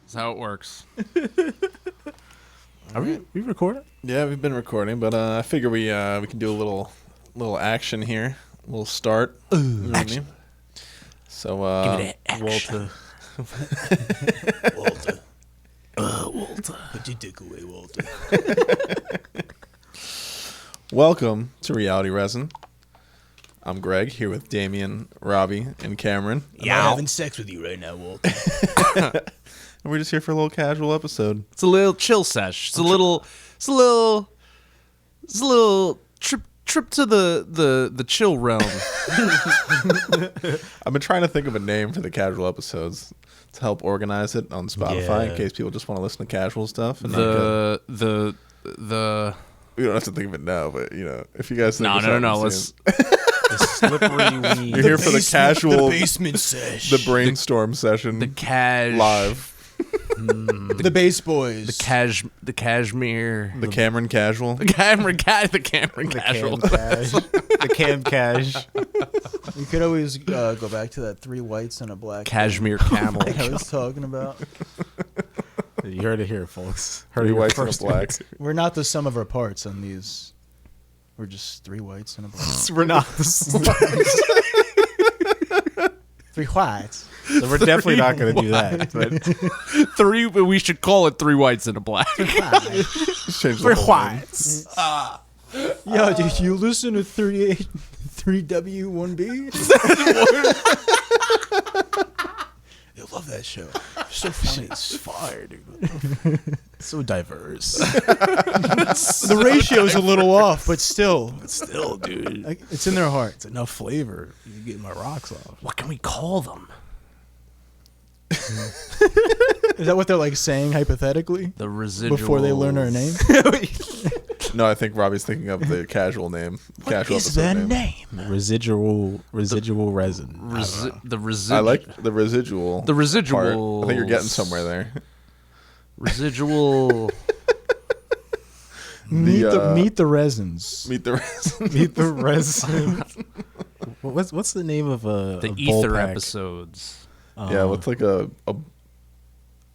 That's how it works. Are we recording? Yeah, we've been recording, but I figure we can do a little action here, a little start. Ooh, you know action. What I mean? So, give it an action. Walter. Walter. Put your dick away, Walter. Welcome to Reality Resin. I'm Greg, here with Damien, Robbie, and Cameron. I'm not having sex with you right now, Walter. And we're just here for a little casual episode. It's a little chill sesh. It's a little trip to the chill realm. I've been trying to think of a name for the casual episodes to help organize it on Spotify in case people just want to listen to casual stuff. And the we don't have to think of it now, but if you guys think of no. something Let's. The slippery weed. You're here for the casual, the basement sesh. the brainstorm session, The live, the bass boys. the cashmere. the Cameron casual. The Cameron casual. The cam cash. You could always go back to that 3 whites and a black Cashmere camel. like I was talking about. You heard it here, folks. Heard 3 it here whites and a first. black. We're not the sum of our parts on these. We're just 3 whites and a black. We're not. 3 whites. So we're definitely not going to do that. But Three. We should call it 3 whites and a black. Just change the we're whole name. whites. Yo, did you listen to 3W1B? I love that show. So funny. It's fire, dude. So diverse. The ratio's a little off, but still. Still, dude. Like, it's in their heart. It's enough flavor. You get my rocks off. What can we call them? Is that what they're like saying hypothetically? The residual. Before they learn our name? No, I think Robbie's thinking of the casual name. Casual Is episode their name. name? Residual resin. The residual. I like the residual. The residual. part. I think you're getting somewhere there. Residual. Meet the resins. Meet the resin. Meet the resin. What's the name of The a bowl ether pack? Yeah, episodes. what's like a I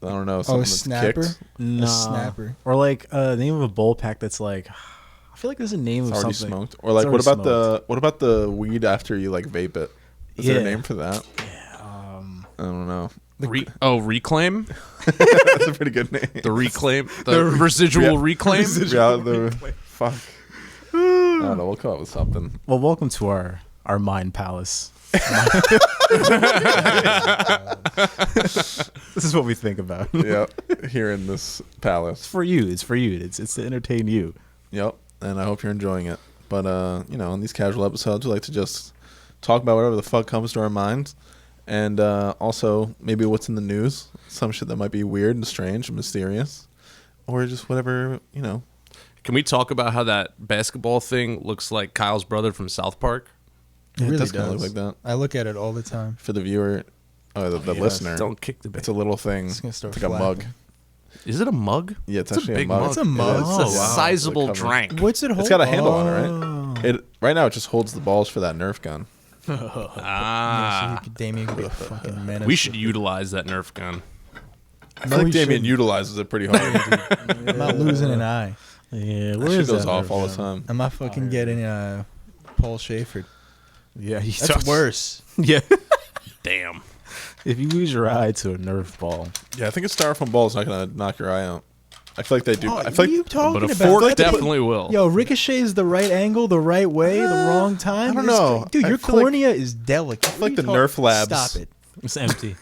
don't know, something Oh, a that's snapper? kicked. Nah. A snapper. Or like the name of a bowl pack that's like, I feel like there's a name It's of already something. smoked. Or like It's what already about the weed after you like vape it? Is there a Yeah. name for that? I don't know. Reclaim. That's a pretty good name. The reclaim. The residual reclaim. Fuck. I don't know. We'll come up with something. Well, welcome to our mind palace. This is what we think about. Yep. Here in this palace. It's for you. It's for you. It's to entertain you. Yep. And I hope you're enjoying it. But on these casual episodes, we like to just talk about whatever the fuck comes to our minds. And also maybe what's in the news. Some shit that might be weird and strange and mysterious. Or just whatever, Can we talk about how that basketball thing looks like Kyle's brother from South Park? It really does kinda does. look like that. I look at it all the time. For the viewer, the yes. listener. Don't kick the bait. It's a little thing. It's gonna start It's like a mug. flapping. Is it a mug? Yeah, it's a actually big a mug. mug. It's a mug. It's It's a wow. sizable The cover. drink. What's it hold? It's got a handle on it, Oh. right? Right now, it just holds the balls for that Nerf gun. Ah. So Damien could be a fucking menace. We should utilize that Nerf gun. I feel like Damien utilizes it pretty hard. I'm not losing an eye. Yeah, That where shit is goes that off Nerf all the gun? time. I'm not fucking getting Paul Schaefer. Yeah, That's worse. Yeah. Damn. If you lose your eye to a Nerf ball, Yeah, I think a styrofoam ball is not going to knock your eye out. I feel like they do. Oh, I what feel are you like talking But a about? fork That's the- definitely will. Yo, ricochet's the right angle, the right way, the wrong time. I don't It's- know. Dude, I your feel like- cornea is delicate. feel like the Nerf labs- Stop it. it's empty.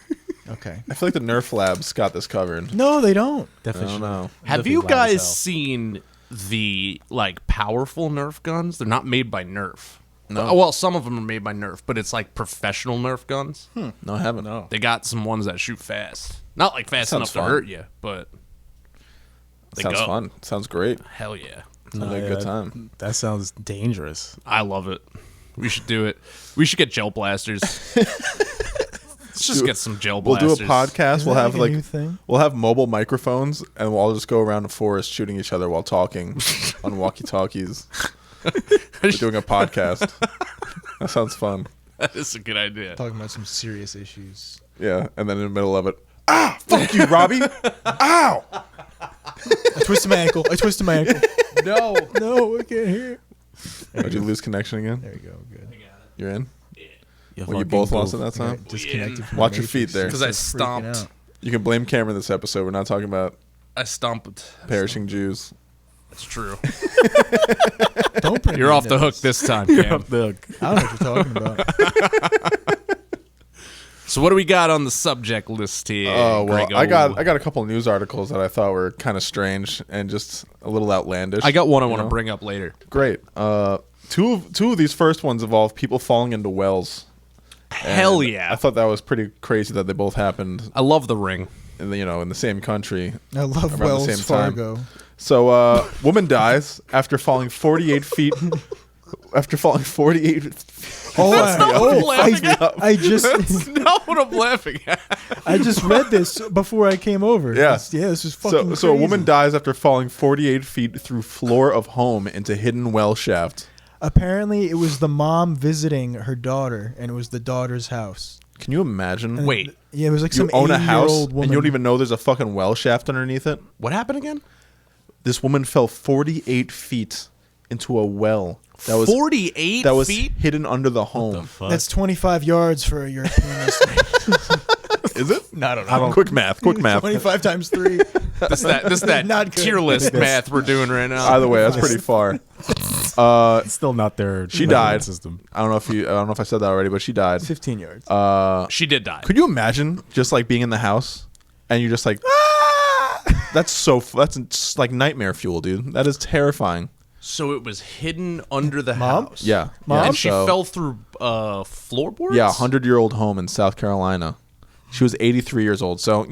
Okay. I feel like the Nerf labs got this covered. No, they don't. I Definitely. don't know. Have Definitely you loud as guys hell. seen the powerful Nerf guns? They're not made by Nerf. No. Well, some of them are made by Nerf, but it's like professional Nerf guns. No, I haven't. No. They got some ones that shoot fast. Not like fast Sounds enough to fun. hurt you, but they Sounds go. fun. Sounds great. Hell yeah. Sounds like a good time. That sounds dangerous. I love it. We should do it. We should get gel blasters. Let's just get some gel We'll do blasters. a podcast. Isn't We'll that have like a new thing? we'll have mobile microphones, and we'll all just go around the forest shooting each other while talking on walkie-talkies. We're doing a podcast. That sounds fun. That is a good idea. Talking about some serious issues. Yeah, and then in the middle of it, Fuck you, Robbie. Ow. I twisted my ankle. No. No, I can't hear. Did you lose connection again? There you go. Good. You're in? You Well, you both lost it that time? Disconnected from Watch the your feet Matrix. there. Because I Freaking stomped. out. You can blame Cameron this episode. We're not talking about I stomped. perishing Jews. That's true. Don't bring You're me off the into hook this. this time, Cam. I don't know what you're talking about. So what do we got on the subject list here? Oh well, Grego? I got a couple news articles that I thought were kind of strange and just a little outlandish. I got one I you want to know? bring up later. Great. Two of these first ones involve people falling into wells. Hell And yeah. I thought that was pretty crazy that they both happened, I love The Ring. in the same country. I love Around the Wells same time. Fargo. So, woman dies after falling 48 feet. After falling 48. Oh, That's not what I'm laughing at. I just That's not what I'm laughing at. I just read this before I came over. Yeah. This is fucking So a crazy. woman dies after falling 48 feet through floor of home into hidden well shaft. Apparently, it was the mom visiting her daughter, and it was the daughter's house. Can you imagine? Wait, Yeah, it was like You some own a house 80-year-old and woman. you don't even know there's a fucking well shaft underneath it? what happened again? This woman fell 48 feet into a well that was 48 that was feet? hidden under the home. That's 25 yards for a European listener. Is it? No, I don't know. Quick math. 25 times 3. This that Not good. tier list math we're doing right now. Either way, that's pretty far. It's still not their She measurement died. system. I don't know if I said that already, but she died. 15 yards. She did die. Could you imagine just like being in the house and you're just like, that's just like nightmare fuel, dude. That is terrifying. So it was hidden under the Mom? house. Yeah. Mom? Yeah, And she so- fell through floorboards? Yeah, 100-year-old home in South Carolina. She was 83 years old. So,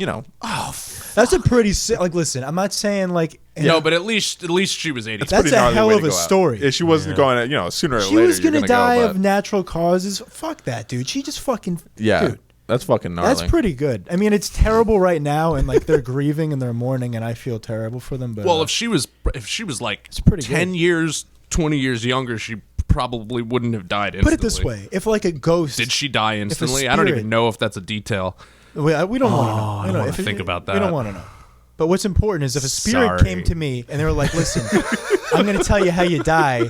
That's a pretty like. Listen, I'm not saying like. No, but at least she was 80. That's pretty a gnarly hell way of to a go out. story. Yeah, she wasn't going to, sooner or She later was you're gonna gonna die go, of but- natural causes. Fuck that, dude. She just fucking. Yeah, Dude, that's fucking gnarly. that's pretty good. I mean, it's terrible right now, and like they're grieving and they're mourning, and I feel terrible for them. But Well, if she was like pretty 10 good. years, 20 years younger, she probably wouldn't have died instantly. put it this way: if like a ghost, Did she die instantly? I don't spirit- even know if that's a detail. we don't want to know. I don't wanna If it- think about We that. don't want to know. But what's important is if a spirit Sorry. came to me and they were like, "Listen, I'm going to tell you how you die.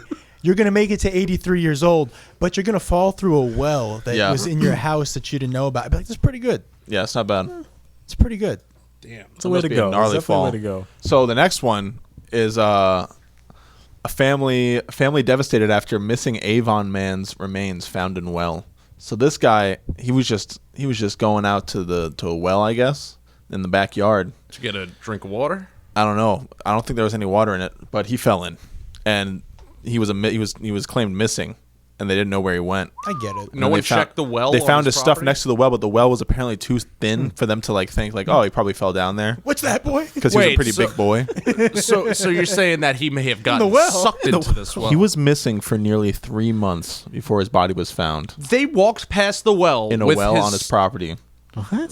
You're going to make it to 83 years old, but you're going to fall through a well that Yeah. was in your house that you didn't know about." I'd be like, "That's pretty good. Yeah, it's not bad. It's pretty good." Damn. It's a way must to be a go. gnarly It's definitely a way fall. to go. So the next one is a family devastated after missing Avon man's remains found in well. So this guy, he was just going out to a well, I guess, in the backyard. Did you get a drink of water? I don't know. I don't think there was any water in it, but he fell in, and he was claimed missing, and they didn't know where he went. I get it. No And one they found- checked the well. They on found his his stuff property? next to the well, but the well was apparently too thin for them to like think like, oh, he probably fell down there What's that, boy? because he was a Wait, pretty so- big boy. So you're saying that he may have gotten the well. sucked into this well? He was missing for nearly 3 months before his body was found They walked past the well in a with well on his property.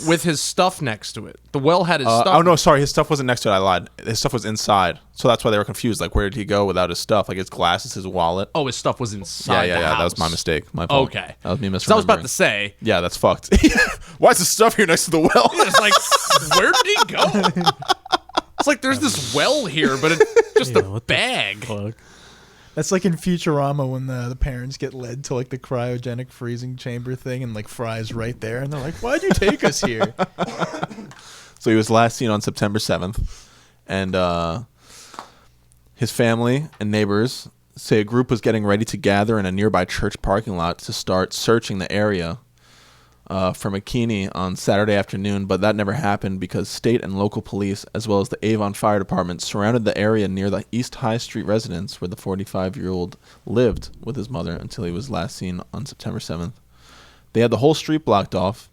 with his stuff next to it. The well had his stuff. Oh no, sorry, his stuff wasn't next to it. I lied. His stuff was inside, so that's why they were confused. Like, where did he go without his stuff? Like his glasses, his wallet. Oh, his stuff was inside. Yeah. the That was house. my mistake. My fault. Okay, that was me misremembering. So I was about to say, Yeah, that's fucked. Why is the stuff here next to the well? it's like, where did he go? It's like there's this well here, but it's just Yeah, a what the bag. Fuck. That's like in Futurama when the parents get led to like the cryogenic freezing chamber thing, and like Fry's right there, and they're like, "Why'd you take us here?" So he was last seen on September 7th, and his family and neighbors say a group was getting ready to gather in a nearby church parking lot to start searching the area for McKinney on Saturday afternoon, but that never happened because state and local police, as well as the Avon Fire Department, surrounded the area near the East High Street residence where the 45-year-old lived with his mother until he was last seen on September 7th. They had the whole street blocked off,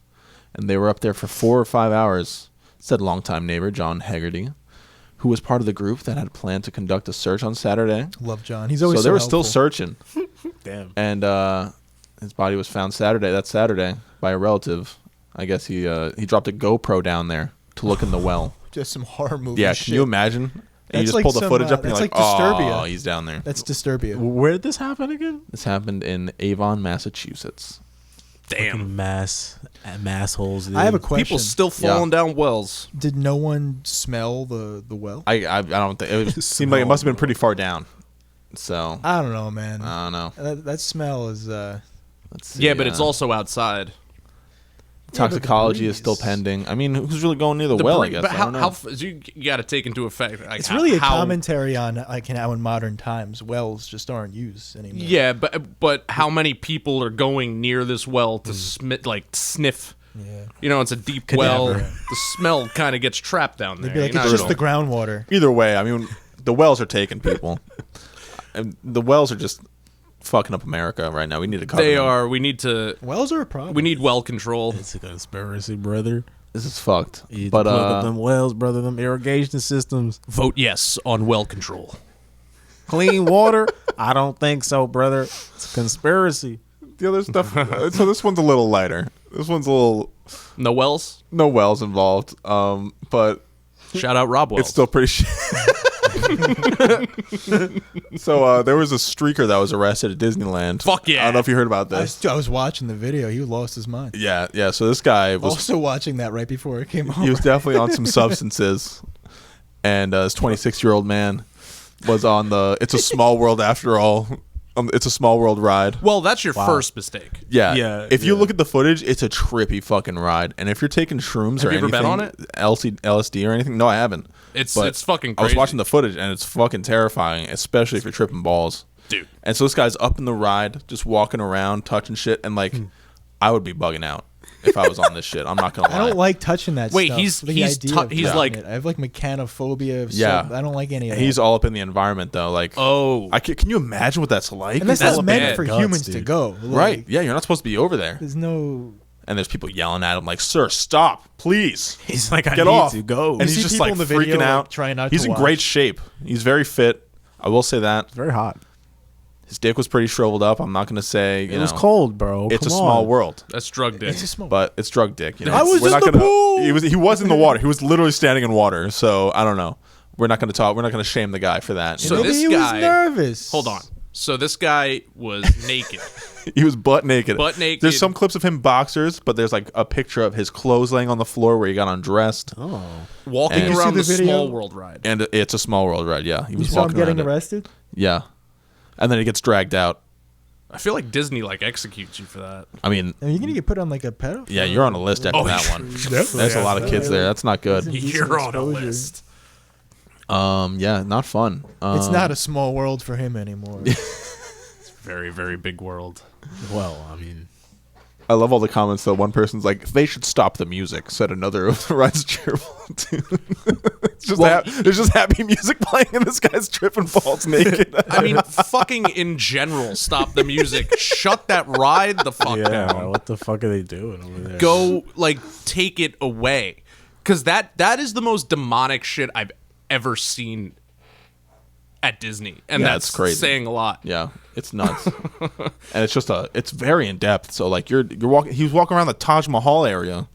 and they were up there for 4 or 5 hours, said longtime neighbor John Hegarty, who was part of the group that had planned to conduct a search on Saturday. Love John. He's always So they were still helpful. searching, Damn. and his body was found that Saturday, by a relative. I guess he dropped a GoPro down there to look in the well. Just some horror movie. Yeah, shit. can you imagine? And you That's just like pull the some, footage up and you're that's like, like oh, Disturbia. he's down there. That's Disturbia. Where did this happen again? This happened in Avon, Massachusetts. Damn. mass holes. Dude. I have a question. People still falling down wells. Did no one smell the well? I don't think it seemed like it must have been pretty far down. So I don't know, man. I don't know. That smell is. Let's see, Yeah, but it's also outside. toxicology is still breeze. pending. I mean, who's really going near the well? I guess. But I don't know. you got to take into effect. Like, It's really a how, commentary on like how in modern times wells just aren't used anymore. Yeah, but how many people are going near this well to sniff? Yeah. You know, it's a deep Could well. never. The smell kind of gets trapped down there. They'd be like, You're it's not just the groundwater. Either way, I mean, the wells are taking people. And the wells are just fucking up America right now. We need to cover They them. are. We need to. Wells are a problem. We need well control. It's a conspiracy, brother. This is fucked. You But plug up them wells, brother. Them irrigation systems. Vote yes on well control. Clean water? I don't think so, brother. It's a conspiracy. the other stuff. So this one's a little lighter. This one's a little No wells. no wells involved. But Shout out Rob Wells. it's still pretty shit. So there was a streaker that was arrested at Disneyland. Fuck yeah. I don't know if you heard about this. I was watching the video. He lost his mind. Yeah. So this guy was Also watching that right before it came on. he was definitely on some substances, and this 26-year-old man was on the It's a Small World After All. It's a Small World ride. Well, that's your first mistake. Yeah. Yeah, If you yeah. look at the footage, it's a trippy fucking ride. And if you're taking shrooms Have or you ever anything, been on it? LSD or anything, no, I haven't. It's But fucking I was crazy. watching the footage, and it's fucking terrifying, especially if you're tripping balls. Dude. And so this guy's up in the ride, just walking around, touching shit, and like, I would be bugging out if I was on this shit. I'm not gonna lie. I don't like touching that Wait, stuff. he's- The he's idea tou- of he's touching like- it. I have like mechanophobia. Yeah. I don't like any of that. He's all up in the environment though. Like, Oh. can you imagine what that's like? and that's That's not meant bad. for Guts, humans to dude. go. Like, Right? Yeah, you're not supposed to be over there. There's no. And there's people yelling at him like, "Sir, stop, please." He's like, I Get need off. to go. And You he's see just people like in the freaking video, like, out. trying not He's to in watch. great shape. He's very fit. I will say that. Very hot. His dick was pretty shriveled up. I'm not going to say, It was cold, bro. It's Come a small on. world, That's drug dick. It's a small. but it's drug dick. You know? I was We're in not the gonna- pool! He was in the water. He was literally standing in water. So I don't know. We're not going to talk. We're not going to shame the guy for that. So Maybe this he guy- was nervous. Hold on. So this guy was naked. He was butt naked. Butt naked. There's some clips of him boxers, but there's like a picture of his clothes laying on the floor where he got undressed. Oh. Walking And- Did you around see the the video? small world ride. And it's a small world ride. Yeah, he You was saw him walking getting around it. arrested? Yeah, and then he gets dragged out. I feel like Disney like executes you for that. I mean, Are you going to get put on like a pedophile? yeah, you're on a list after Oh, that one. There's a lot of kids there. That's not good. You're on a exposure. list. Yeah, not fun. It's not a small world for him anymore. Very, very big world. Well, I mean, I love all the comments though. One person's like, "They should stop the music," said another of the ride's cheerful tune. It's just there's just happy music playing, and this guy's tripping balls naked. I mean, fucking in general, stop the music. Shut that ride the fuck yeah, down. what the fuck are they doing over there? Go, like, take it away. Because that is the most demonic shit I've ever seen at Disney. And Yeah, that's it's crazy. saying a lot. Yeah, it's nuts, and it's very in depth. So like you're walking, he was walking around the Taj Mahal area,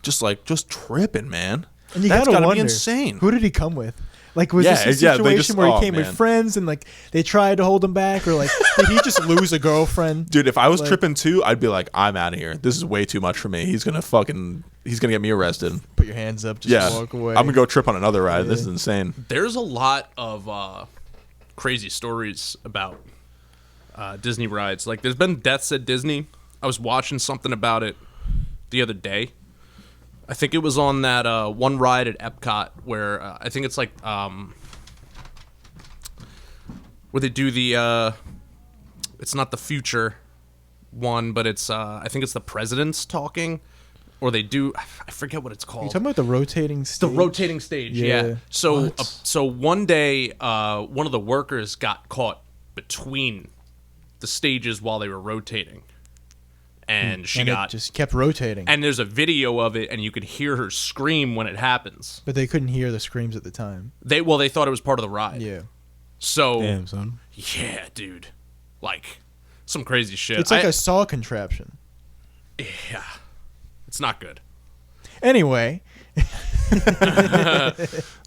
just tripping, man. And you That's gotta gotta wonder, be insane. Who did he come with? Like, was Yeah, this a yeah, situation they just- where he oh, came man. with friends and like they tried to hold him back, or like did he just lose a girlfriend? Dude, if I was Like- tripping too, I'd be like, I'm out of here. This is way too much for me. He's gonna get me arrested. Put your hands up, just Yeah, walk away. I'm gonna go trip on another ride. This is insane. There's a lot of crazy stories about Disney rides. Like, there's been deaths at Disney. I was watching something about it the other day. I think it was on that one ride at Epcot where I think it's like where they do the it's not the future one, but it's I think it's the presidents talking, or they do, I forget what it's called. You talking about the rotating stage? The rotating stage, yeah. Yeah. So, so one day, one of the workers got caught between the stages while they were rotating, and she and got it just kept rotating. And there's a video of it, and you could hear her scream when it happens. But they couldn't hear the screams at the time. They thought it was part of the ride. Yeah. So Damn, son. yeah, dude, like some crazy shit. It's like a saw contraption. yeah, it's not good. Anyway,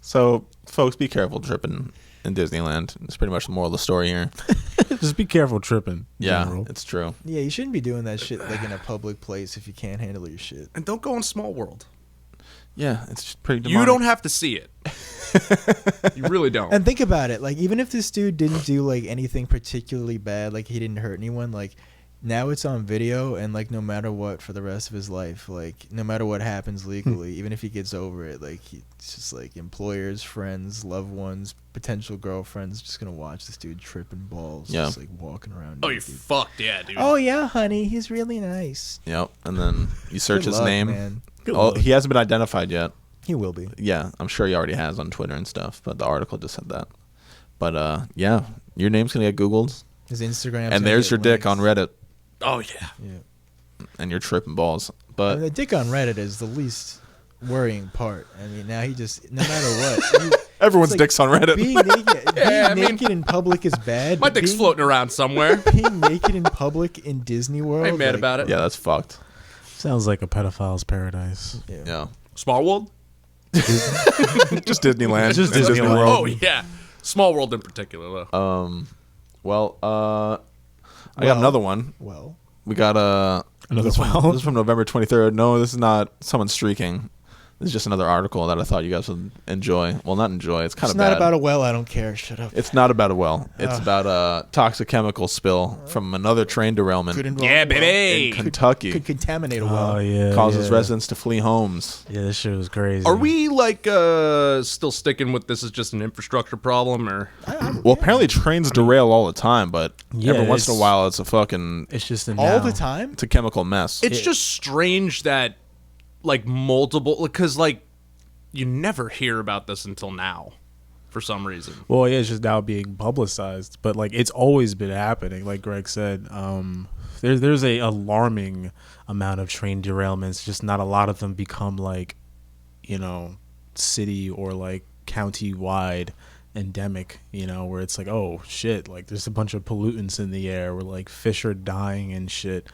So, folks, be careful tripping in Disneyland. It's pretty much the moral of the story here. Just be careful tripping. in Yeah, general. it's true. Yeah, you shouldn't be doing that shit like in a public place if you can't handle your shit. And don't go in Small World. Yeah, it's just pretty demonic. You don't have to see it. You really don't. And think about it, like even if this dude didn't do like anything particularly bad, like he didn't hurt anyone, like now it's on video, and like no matter what for the rest of his life, like no matter what happens legally, even if he gets over it, like he's just like employers, friends, loved ones, potential girlfriends just gonna watch this dude tripping balls, just like walking around. Oh, you're naked. fucked, yeah, dude. Oh yeah, honey, he's really nice. Yep. And then you search Good his luck, name. man. Oh, he hasn't been identified yet. He will be. Yeah, I'm sure he already has on Twitter and stuff, but the article just said that. But yeah, your name's gonna get Googled, His Instagram. and there's your dick on Reddit, Oh, yeah. Yeah. and you're tripping balls. I mean, But the dick on Reddit is the least worrying part. I mean, now he just, no matter what. everyone's like dick's on Reddit. Being naked, Yeah, being I mean, naked in public is bad. My but dick's being, floating around somewhere. Being naked in public in Disney World. I ain't mad about it. Yeah, that's fucked. Sounds like a pedophile's paradise. Yeah, Small World? just Disneyland, Just and Disney World. Oh, yeah. Small World in particular, though. Well, I got another one. Well, We got Another this, well. this is from November 23rd. No, this is not someone streaking. This is just another article that I thought you guys would enjoy. Well, not enjoy. It's kind it's of not bad. about a well. I don't care. Shut up. It's not about a well. It's Ugh. about a toxic chemical spill from another train derailment Could involve Yeah, a well. baby. in Kentucky. Could contaminate a well. Oh yeah. Causes yeah. residents to flee homes. Yeah, this shit was crazy. Are we, like, still sticking with this is just an infrastructure problem, or? Well, apparently trains derail all the time, but Yeah, every once in a it's- while it's a fucking It's just a All now. the time? it's a chemical mess. It's just strange that, like, multiple, because, like, you never hear about this until now, for some reason. Well, yeah, it's just now being publicized, but like it's always been happening. Like Greg said, there's a alarming amount of train derailments. Just not a lot of them become like, city or like county wide endemic. Where it's like, oh shit, like there's a bunch of pollutants in the air. Where like fish are dying and shit.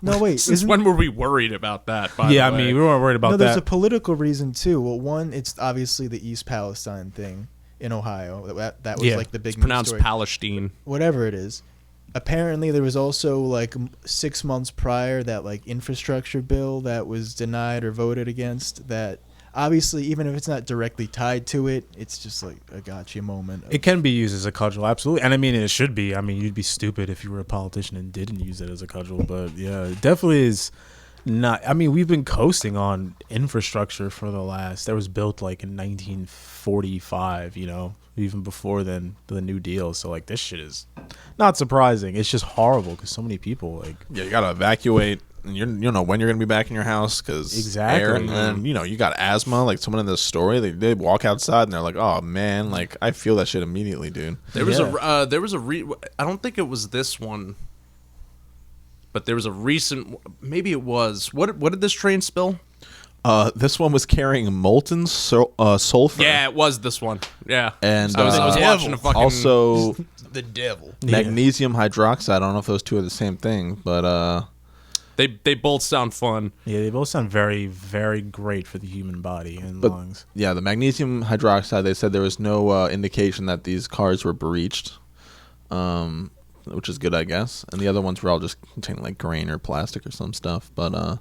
No, wait. Since isn't- when were we worried about that? By Yeah, the I way? mean we weren't worried about No, there's a that. political reason too. Well, one, it's obviously the East Palestine thing in Ohio. That was Yeah. like the big It's pronounced news story. Palestine. Whatever it is. Apparently, there was also like 6 months prior that like infrastructure bill that was denied or voted against. That obviously, even if it's not directly tied to it, it's just like a gotcha moment. It can be used as a cudgel, absolutely, and I mean it should be. I mean, you'd be stupid if you were a politician and didn't use it as a cudgel. But yeah, it definitely is not. I mean, we've been coasting on infrastructure for the last. That was built like in 1945. Even before then, the New Deal. So like, this shit is not surprising. It's just horrible because so many people like. Yeah, you gotta evacuate. And you don't know when you're gonna be back in your house because Exactly. air, and then you got asthma. Like someone in this story, they walk outside and they're like, "Oh man, like I feel that shit immediately, dude." There was I don't think it was this one, but there was a recent. Maybe it was. What did this train spill? This one was carrying molten sulfur. Yeah, it was this one. Yeah, And, I was watching a fucking. also the devil. magnesium hydroxide. I don't know if those two are the same thing, but they both sound fun. Yeah, they both sound very, very great for the human body and But- lungs. yeah, the magnesium hydroxide. They said there was no indication that these cars were breached, which is good, I guess. And the other ones were all just containing like grain or plastic or some stuff. But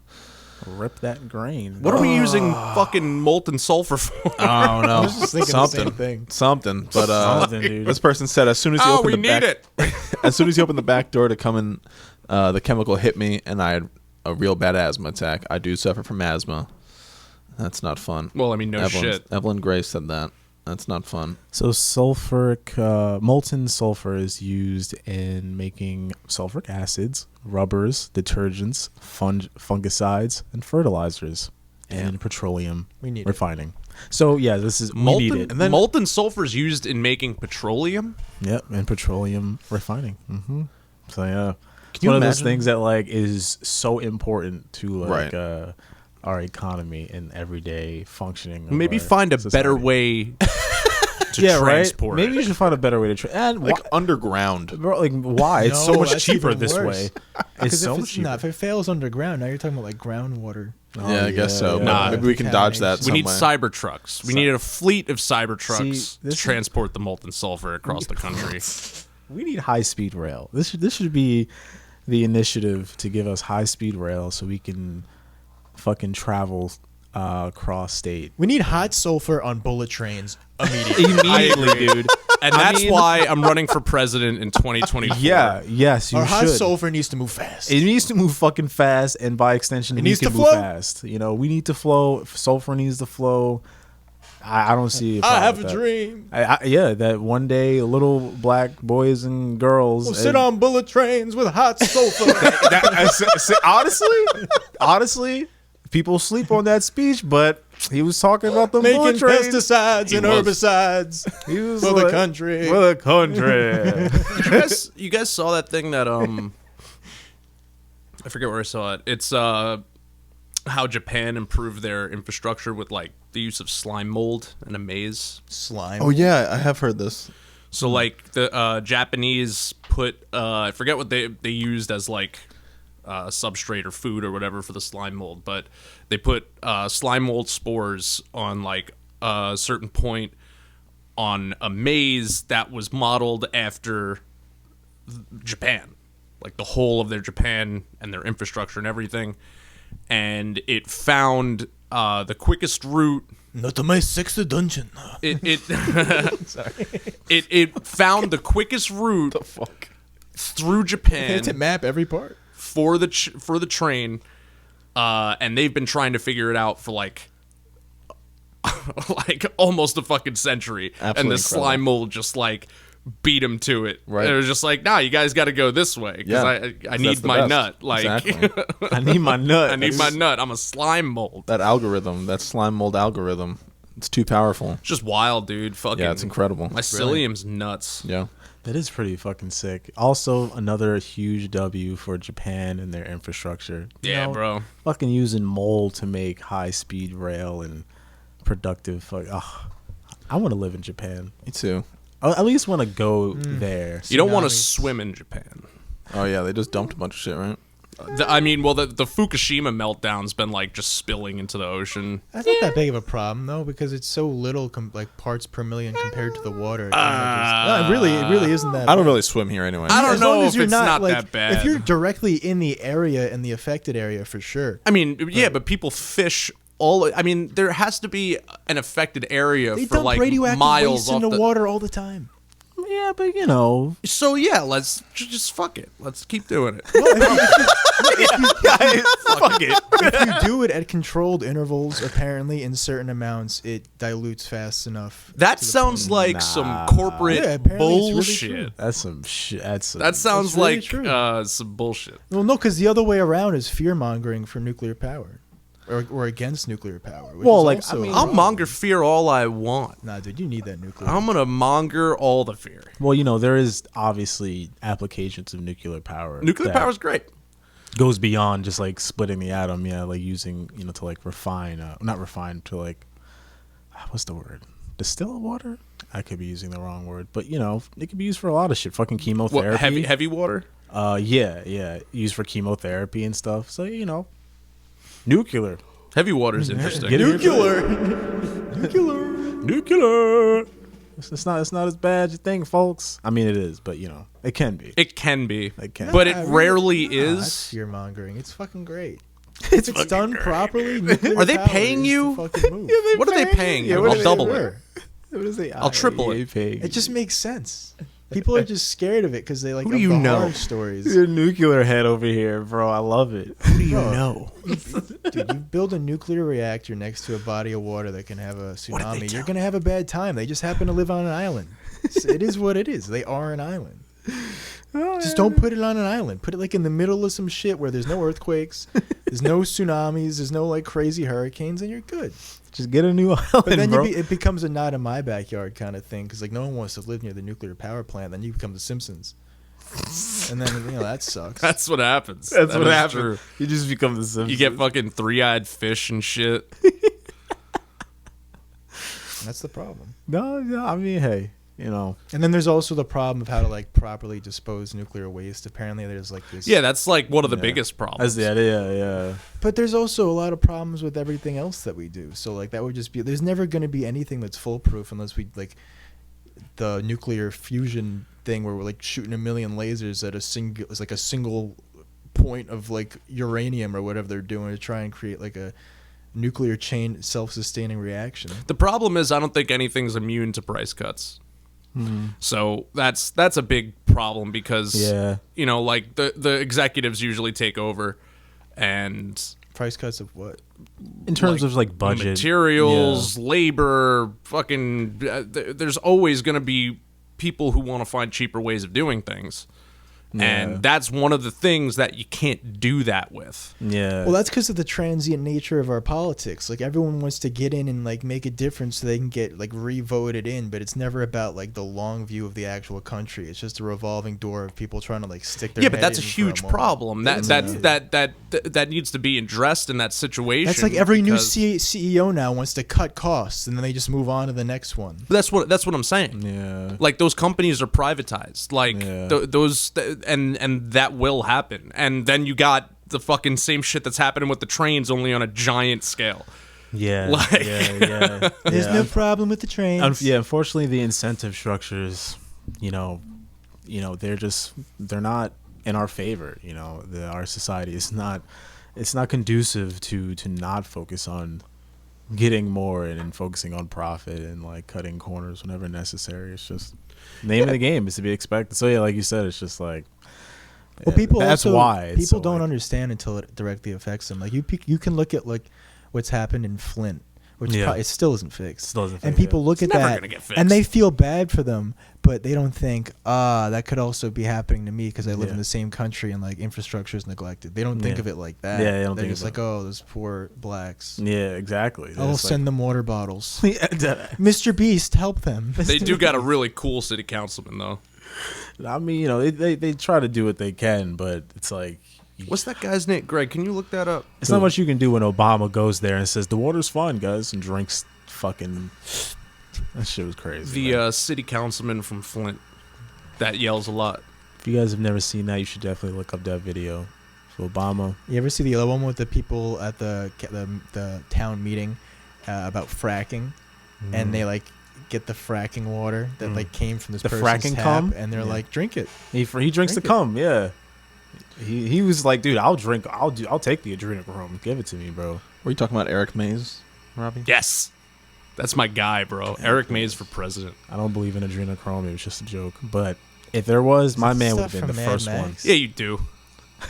Rip that grain. What are we using fucking molten sulfur for? I don't know, I was just thinking something, the same thing. something. But Something, dude. this person said as soon as you Oh, open we the need back, it. as soon as you open the back door to come in, the chemical hit me, and I had a real bad asthma attack. I do suffer from asthma. That's not fun. Well, I mean, no shit. Evelyn Gray said that. That's not fun. So molten sulfur is used in making sulfuric acids, rubbers, detergents, fungicides, and fertilizers, and petroleum We need it. refining. So yeah, this is we need Molten, it. And then- molten sulfur is used in making petroleum. Yep, and petroleum refining. So yeah, it's you one of those imagine- things that like is so important to like Right. Our economy and everyday functioning. of Maybe our find a society. better way yeah, right. transport Maybe it. you should find a better way to and Like underground. bro, like why? It's so No, much that's cheaper even this worse. way. It's Because so if much it's cheaper. not, if it fails underground, now you're talking about like groundwater. Oh, Yeah, I guess so. yeah. but Nah. maybe we can dodge that. We some need way. cyber trucks. We needed a fleet of cyber trucks See, to this is- transport the molten sulfur across the country. We need high speed rail. This should be the initiative to give us high speed rail so we can fucking travel cross state. We need hot sulfur on bullet trains immediately. Immediately, dude. And that's why I'm running for president in 2024. Yeah, yes, you Our hot should. sulfur needs to move fast. It needs to move fucking fast, and by extension, It we needs can to move flow. fast. You know, we need to flow. Sulfur needs to flow. I don't see. I have problem a with that. dream. Yeah, that one day little black boys and girls We'll sit on bullet trains with hot sulfur. honestly, people sleep on that speech, but he was talking about the Making bullet trains. pesticides and was. herbicides He was for the country. For the country. You guys saw that thing that I forget where I saw it. It's how Japan improved their infrastructure with like the use of slime mold and a maze. Slime. Oh yeah, I have heard this. So like the Japanese put I forget what they used as like substrate or food or whatever for the slime mold, but they put slime mold spores on like a certain point on a maze that was modeled after Japan, like the whole of their Japan and their infrastructure and everything, and it found the quickest route. Not to my sixth dungeon. It it found the quickest route Fuck. through Had Japan to map every part. for the train, and they've been trying to figure it out for like like almost a fucking century. And Absolutely the incredible. slime mold just like beat them to it. Right. It was just like, nah, you guys got to go this way because Yeah, I 'cause need that's the my best. nut. Like Exactly. I need my nut. I need my nut. I'm a slime mold. That algorithm, that slime mold algorithm, it's too powerful. It's just wild, dude. Fucking Yeah, it's incredible. My psyllium's nuts. Yeah. That is pretty fucking sick. Also, another huge W for Japan and their infrastructure. You Yeah, know, bro. Fucking using mold to make high speed rail and productive. I want to live in Japan. Me too. I at least want to go there. You don't want to Tsunamis. swim in Japan. Oh yeah, they just dumped a bunch of shit, right? I mean, well, the Fukushima meltdown's been like just spilling into the ocean. That's not that big of a problem though, because it's so little, like parts per million compared to the water. It kinda just- no, it really isn't that. I don't bad. really swim here anyway. I don't As long know as if you're it's not like, that bad. If you're directly in the area, in the affected area, for sure. I mean, yeah, but people fish all. I mean, there has to be an affected area They for dump like radioactive miles waste off into the water all the time. Yeah, but you know, So yeah, let's just fuck it. Let's keep doing it. fuck it. If you do it at controlled intervals, apparently in certain amounts, it dilutes fast enough. That to the sounds point- like Nah. some corporate Yeah, apparently it's really bullshit. true. That's some shit. That sounds That's really like true. some bullshit. Well, no, because the other way around is fear mongering for nuclear power, or against nuclear power. Which Well, is like, also I mean- a I'll problem. monger fear all I want. Nah, dude, you need that nuclear. I'm gonna monger all the fear. Well, you know, there is obviously applications of nuclear power. Nuclear that power's great. goes beyond just like splitting the atom. Yeah, like using, you know, to like refine, not refine, to like, what's the word? Distill water? I could be using the wrong word, but you know, it could be used for a lot of shit. Fucking chemotherapy. What, heavy water? Yeah, used for chemotherapy and stuff. So you know, nuclear. Heavy water's interesting. Get it? nuclear. Nuclear. It's not as bad as you think, folks. I mean, it is, but you know, it can be. It can be, It can. but it Nah, rarely That's is. fear mongering. It's fucking great. If it's done properly. Are they nuclear power paying is you? the fucking move. What are they paying you? I'll double it. I'll triple it. It just makes sense. People are just scared of it because they like Who do of you the know? horror stories. You're a nuclear head over here, bro. I love it. Who do you know? Dude, you build a nuclear reactor next to a body of water that can have a What did they tsunami. tell You're gonna have a bad time. They just happen to live on an island. It is what it is. They are an island. Just don't put it on an island. Put it like in the middle of some shit where there's no earthquakes, there's no tsunamis, there's no like crazy hurricanes, and you're good. Just get a new island, But then bro. it becomes a not in my backyard kind of thing because like no one wants to live near the nuclear power plant. Then you become the Simpsons, and then you know that sucks. That's what happens. That's That what is happens. true. You just become the Simpsons. You get fucking 3-eyed fish and shit. That's the problem. No, I mean, hey, And then there's also the problem of how to like properly dispose nuclear waste. Apparently, there's like this. Yeah, that's like one of the Yeah. biggest problems. yeah. But there's also a lot of problems with everything else that we do. So like that would just be. There's never going to be anything that's foolproof unless we like the nuclear fusion thing where we're like shooting a million lasers at a single point of like uranium or whatever they're doing to try and create like a nuclear chain self-sustaining reaction. The problem is I don't think anything's immune to price cuts. So that's a big problem because Yeah. like the executives usually take over and Price cuts of what? In terms of like budget, materials, labor, fucking there's always going to be people who want to find cheaper ways of doing things. Yeah. And that's one of the things that you can't do that with. Yeah. Well, that's because of the transient nature of our politics. Like everyone wants to get in and like make a difference so they can get like re-voted in, but it's never about like the long view of the actual country. It's just a revolving door of people trying to like stick their Yeah, but head that's a in for huge moment. problem. That needs to be addressed in that situation. That's like every new because- CEO now wants to cut costs, and then they just move on to the next one. That's what I'm saying. Yeah. Like those companies are privatized. Like Yeah. and that will happen. And then you got the fucking same shit that's happening with the trains, only on a giant scale. Yeah. Like- yeah. There's yeah. no problem with the trains. Unfortunately, the incentive structures, they're not in our favor. Our society is not, it's not conducive to not focus on getting more and focusing on profit and like cutting corners whenever necessary. It's just name of the game is to be expected. So yeah, like you said, it's just like. Well, people that's also, why it's people so, don't like- understand until it directly affects them. Like you can look at like what's happened in Flint, which Yeah. probably, it still isn't fixed. Still isn't And fixed, people look It's at never that gonna get and they fixed. feel bad for them, but they don't think, that could also be happening to me because I live in Yeah. the same country and like infrastructure is neglected. They don't think Yeah. of it like that. Yeah, they don't They're think just of like, oh, those poor blacks. Yeah, exactly. I'll It's like- send them water bottles. Yeah, Mr. Beast, help them. They do got a really cool city councilman though. I mean, they try to do what they can, but it's like What's that guy's name? Greg, can you look that up? it's not much you can do when Obama goes there and says the water's fine, guys, and drinks fucking. That shit was crazy. The man. city councilman from Flint that yells a lot. If you guys have never seen that, you should definitely look up that video. So Obama. You ever see the other one with the people at the town meeting about fracking, and they like get the fracking water that like came from this The person's fracking tap, cum? and they're Yeah. like, drink it. He drinks the Drink it. cum, yeah. He was like, dude, I'll take the adrenochrome. Give it to me, bro. Were you talking about Eric Mays, Robbie? Yes. That's my guy, bro. Eric Mays for president. I don't believe in adrenochrome. It was just a joke. But if there was, my that man would have stuff been the from Mad first one. Max? Yeah, you do.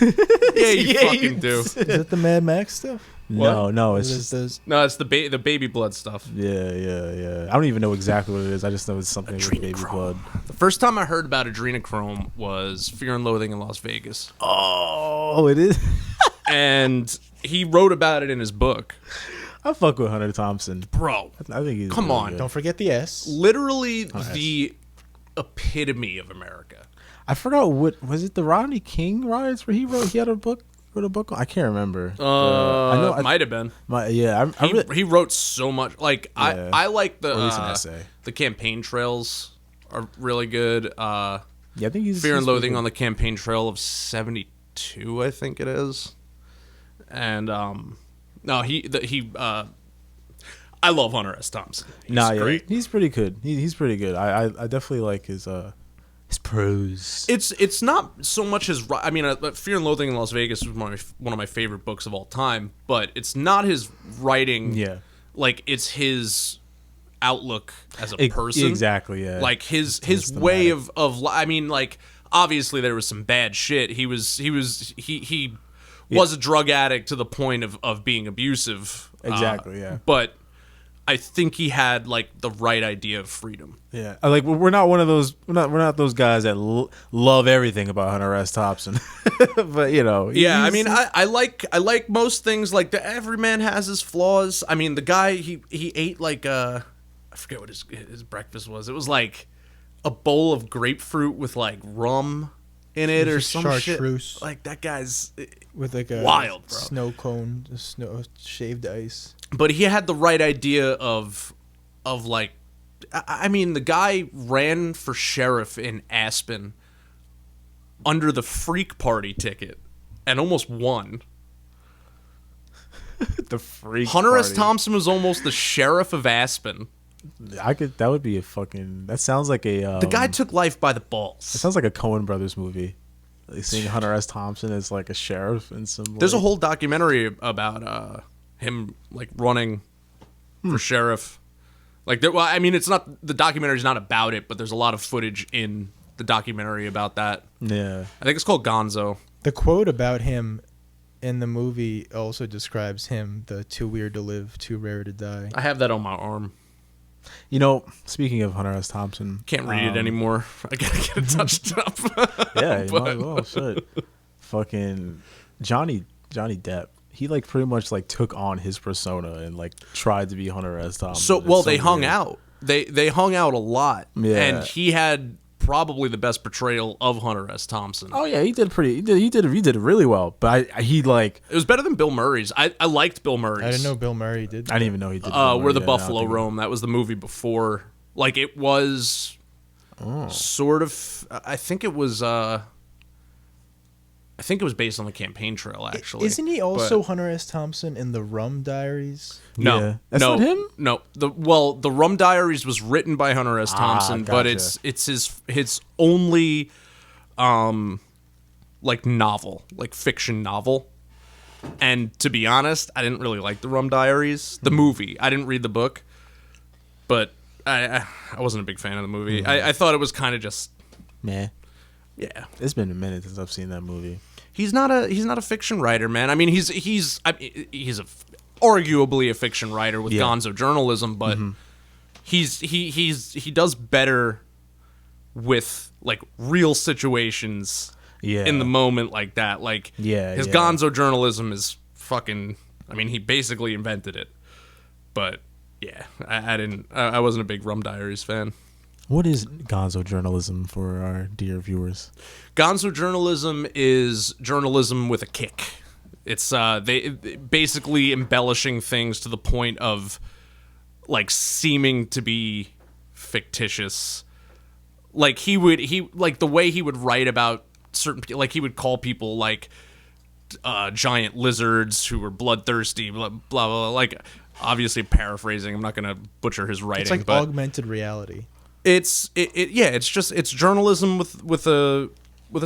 Yeah, you fucking do. Is that the Mad Max stuff? No, it's Or just those- No, it's the baby blood stuff. yeah. I don't even know exactly what it is. I just know it's something with baby Adrenochrome. blood. The first time I heard about adrenochrome was Fear and Loathing in Las Vegas. Oh, it is. And he wrote about it in his book. I fuck with Hunter Thompson. Bro, I think he's Come really on, good. Don't forget the S. literally the epitome of America. I forgot what was it. The Rodney King riots where he had a book. Wrote a book. I can't remember. I know. Might have been. I He wrote so much. Like Yeah. I like the Or at least an essay. the campaign trails are really good. yeah, I think he's Fear and he's Loathing really on the Campaign Trail of 72, I think it is. And no, I love Hunter S. Thompson. He's Nah, yeah, great. he's pretty good. He's pretty good. I definitely like his prose. It's not so much his. I mean, Fear and Loathing in Las Vegas was one of my favorite books of all time. But it's not his writing. Yeah. Like it's his outlook as a person. Exactly. Yeah. Like his It's way thematic. of. I mean, like obviously there was some bad shit. He was a drug addict to the point of being abusive. Exactly, yeah. But I think he had like the right idea of freedom. Yeah, like we're not one of those. We're not those guys that love everything about Hunter S. Thompson. But Yeah, I he's- mean, I like most things. Like every man has his flaws. I mean, the guy he ate like I forget what his breakfast was. It was like a bowl of grapefruit with like rum in it or It's some chartreuse. shit. Like that guy's. With like a Wild, bro. snow cone, snow shaved ice. But he had the right idea of of like, I mean, the guy ran for sheriff in Aspen under the Freak Party ticket and almost won. The freak. Hunter S. party. Thompson was almost the sheriff of Aspen. That would be a fucking. That sounds like a. The guy took life by the It balls. sounds like a Coen Brothers movie. Like seeing Hunter S. Thompson as like a sheriff in some. There's a like- whole documentary about him like running for sheriff. Like, well, I mean, it's not the documentary's not about it, but there's a lot of footage in the documentary about that. Yeah. I think it's called Gonzo. The quote about him in the movie also describes him, the too weird to live, too rare to die. I have that on my arm. You know, speaking of Hunter S. Thompson, Can't read it anymore. I gotta get it touched up. Yeah, you But- might as well. Shit. Fucking Johnny Depp. He like pretty much like took on his persona and like tried to be Hunter S. Thompson. So, It's well, they hung weird. out. They hung out a lot. Yeah. And he had probably the best portrayal of Hunter S. Thompson. Oh yeah, he did really well. But he like It was better than Bill Murray's. I liked Bill Murray's. I didn't know Bill Murray did. I didn't even know he did. Where the Yeah, I don't Buffalo think- Roam. That was the movie before. Like, it was sort of. I think it was. I think it was based on the campaign trail. Actually, Isn't he also But- Hunter S. Thompson in the Rum Diaries? No, Yeah. That's no, not him? No, the Rum Diaries was written by Hunter S. Thompson, but gotcha. it's his only, like novel, like fiction novel. And to be honest, I didn't really like the Rum Diaries, the movie. I didn't read the book, but I wasn't a big fan of the movie. I thought it was kind of just, Meh. yeah. It's been a minute since I've seen that movie. He's not a fiction writer, man. I mean, he's arguably a fiction writer with Yeah. gonzo journalism, but he does better with like real situations Yeah. in the moment like that. Like his Yeah. gonzo journalism is fucking. I mean, he basically invented it. But yeah, I wasn't a big Rum Diaries fan. What is gonzo journalism for our dear viewers? Gonzo journalism is journalism with a kick. It's they basically embellishing things to the point of like seeming to be fictitious. Like he like the way he would write about certain people, like he would call people like giant lizards who were bloodthirsty, blah blah blah. Like obviously paraphrasing. I'm not gonna butcher his writing. It's like but augmented reality. it's journalism with a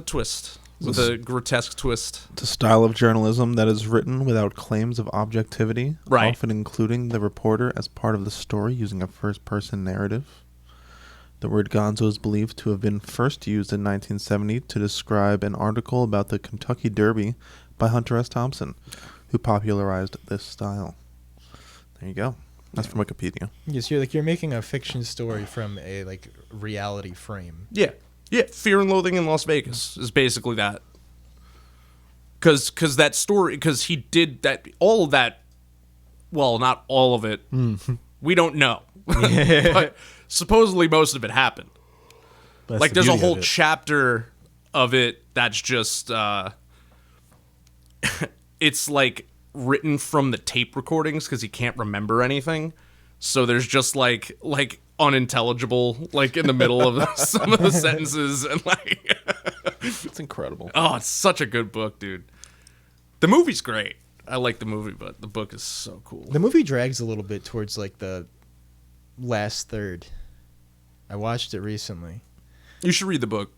twist, with a grotesque twist. It's a style of journalism that is written without claims of objectivity, Right. often including the reporter as part of the story using a first-person narrative. The word gonzo is believed to have been first used in 1970 to describe an article about the Kentucky Derby by Hunter S. Thompson, who popularized this style. There you go. That's from Wikipedia. Yes, you're making a fiction story from a like reality frame. Yeah. Fear and Loathing in Las Vegas is basically that. Because that story, because he did that, all of that. Well, not all of it. We don't know, but supposedly most of it happened. That's Like the there's a beauty of whole it. chapter of it that's just it's like written from the tape recordings because he can't remember anything. So there's just like unintelligible like in the middle of some of the sentences and like It's incredible. oh, it's such a good book, dude. The movie's great. I like the movie, but the book is so cool. The movie drags a little bit towards like the last third. I watched it recently. You should read the book.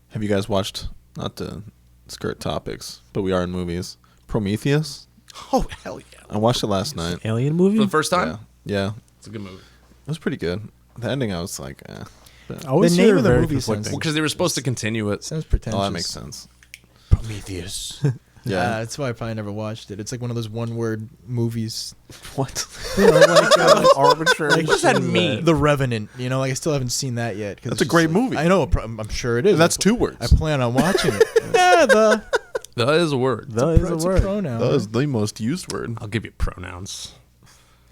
Have you guys watched, not to skirt topics, but we are in movies, Prometheus? Oh hell yeah! I watched it last night. Alien movie. For the first time, Yeah. it's a good movie. It was pretty good. The ending, I was like, eh. I always The name hear of the very movie conflicting. sounds- Because they were supposed to continue it. Sounds pretentious. Oh, that makes sense. Prometheus. Yeah. That's why I probably never watched it. It's like one of those one-word movies. What? You know, like Arbitrary. what does that mean? The Revenant. You know, like I still haven't seen that yet. 'cause That's it's a great just like- movie. I know. I'm sure it is. That's I 2 words. plan on watching it. Yeah, That is a word. That is it's a a word. pronoun. That is the most used word. I'll give you pronouns.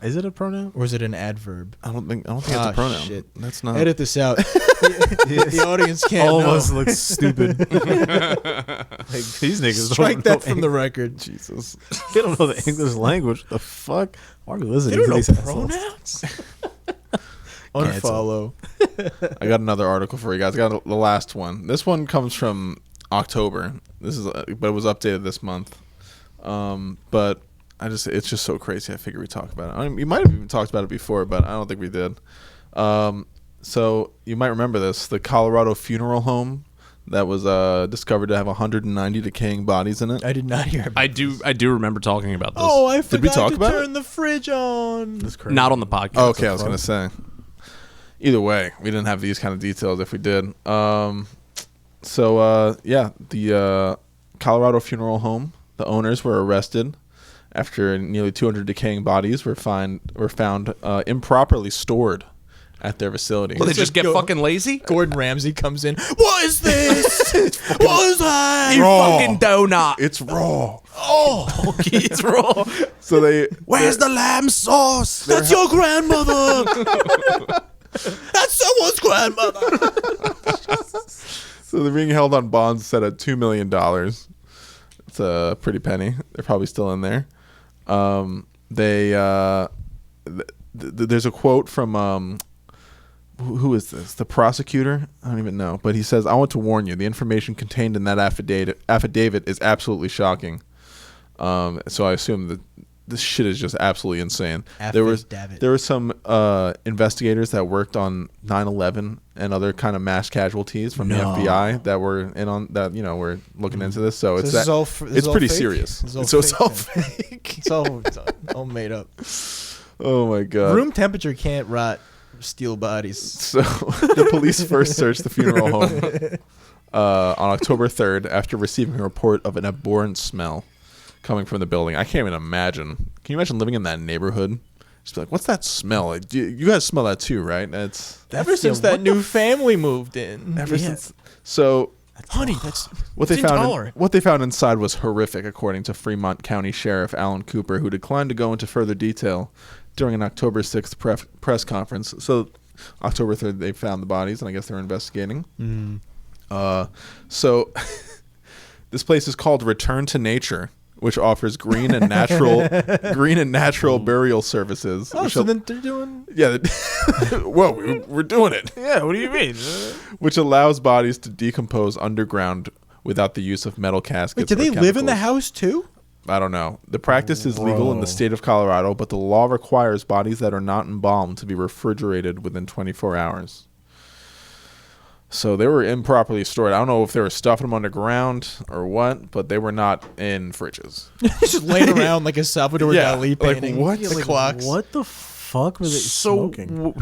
Is it a pronoun? Or is it an adverb? I don't think it's Ah, a pronoun. shit. That's not. Edit this out. The audience can't All of know. us look stupid. Like, these niggas Strike don't know that from the record. Jesus. They don't know the English language. The fuck? Why are we listening They to don't these know assholes? pronouns. Unfollow. I got another article for you guys. I got the last one. This one comes from October. But it was updated this month. But it's just so crazy. I figure we talk about it. We might have even talked about it before, but I don't think we did. So you might remember this: the Colorado funeral home that was discovered to have 190 decaying bodies in it. I did not hear about I do remember talking about this. Oh, I we forgot talk to about turn the fridge on. That's crazy. Not on the podcast. Oh, okay, I was gonna say. Either way, we didn't have these kind of details if we did. The Colorado funeral home. The owners were arrested after nearly 200 decaying bodies were found improperly stored at their facility. Well, they It's just like get fucking lazy. Gordon Ramsay comes in. What is this? What is that? You raw. fucking donut. It's raw. Oh, It's raw. So they Where's the lamb sauce? that's your grandmother. That's someone's grandmother. So they're being held on bonds set at $2 million. It's a pretty penny. They're probably still in there. There's a quote from who is this? The prosecutor? I don't even know. But he says, "I want to warn you. The information contained in that affidavit is absolutely shocking." So I assume that this shit is just absolutely insane. There were some investigators that worked on 9/11 and other kind of mass casualties from the FBI that were in on that. Were looking into this. So it's this is all it's pretty fake? serious. This is all So it's fake all then. fake. It's all made up. Oh my god. Room temperature can't rot steel bodies. So the police first searched the funeral home on October 3rd after receiving a report of an abhorrent smell coming from the building. I can't even imagine. Can you imagine living in that neighborhood? Just be like, what's that smell? Like, you guys smell that too, right? Ever since that new family moved in. Ever since. So Honey, that's what they it's found intolerant. what they found inside was horrific, according to Fremont County Sheriff Alan Cooper, who declined to go into further detail during an October 6th press conference. So October 3rd, they found the bodies, and I guess they're investigating. So this place is called Return to Nature, which offers green and natural burial services. Oh, so then they're doing. Yeah. Whoa, we're doing it. Yeah, what do you mean? Which allows bodies to decompose underground without the use of metal caskets. Wait, do they or live in the chemicals. house too? I don't know. The practice is legal in the Whoa. state of Colorado, but the law requires bodies that are not embalmed to be refrigerated within 24 hours. So they were improperly stored. I don't know if they were stuffing them underground or what, but they were not in fridges. Just laying around like a Salvador Dali like, painting. what? The clocks. What the fuck were they So, smoking?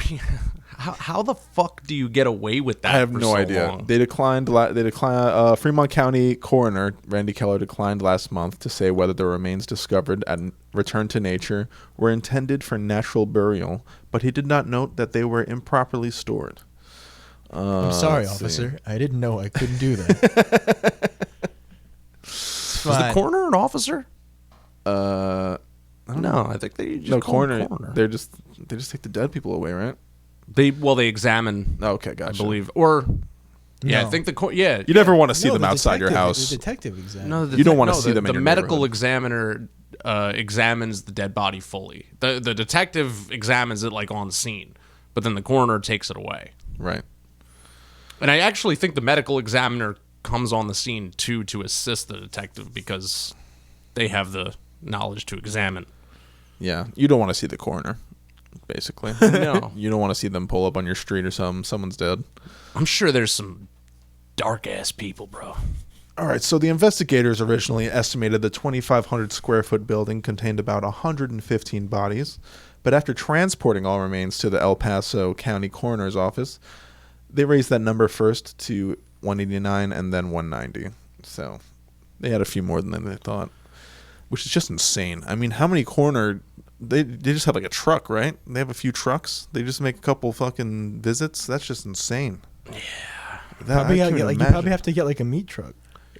how the fuck do you get away with that? I have for no so idea. long? They declined. Fremont County coroner Randy Keller declined last month to say whether the remains discovered at Return to Nature were intended for natural burial, but he did not note that they were improperly stored. I'm sorry, let's see. officer. I didn't know I couldn't do that. Is the coroner an officer? No, I think they just No call him coroner. They just take the dead people away, right? They examine. Okay, gotcha. I believe, or yeah, I No. think You never want to see No, them the outside your detective- house. The detective exam. No, You don't wanna see them in The your medical neighborhood. examiner examines the dead body fully. The detective examines it like on scene, but then the coroner takes it away. Right. And I actually think the medical examiner comes on the scene too to assist the detective because they have the knowledge to examine. Yeah. You don't want to see the coroner, basically. No, You don't want to see them pull up on your street or something. Someone's dead. I'm sure there's some dark ass people, bro. All right, so the investigators originally estimated the 2,500 square foot building contained about 115 bodies, but after transporting all remains to the El Paso County Coroner's Office, they raised that number first to 189 and then 190. So they had a few more than they thought, which is just insane. I mean, how many they just have like a truck, right? They have a few trucks. They just make a couple fucking visits. That's just insane. Yeah. Probably you probably have to get like a meat truck.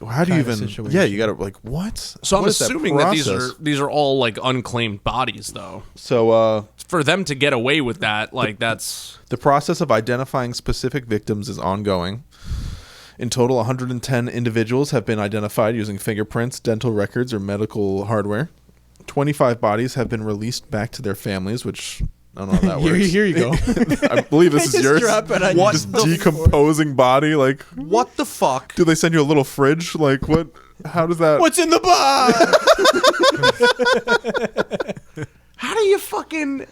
How do you kind of even? situation. Yeah, you got to like what? So I'm What is that assuming that process? these are all like unclaimed bodies, though. So For them to get away with that, like that's the process of identifying specific victims is ongoing. In total, 110 individuals have been identified using fingerprints, dental records, or medical hardware. 25 bodies have been released back to their families, which I don't know how that works. Here you go. I believe this is Just yours. drop it on What your this decomposing body? Like, What the fuck? do they send you a little fridge? Like, what? How does that? What's in the box? How do you fucking...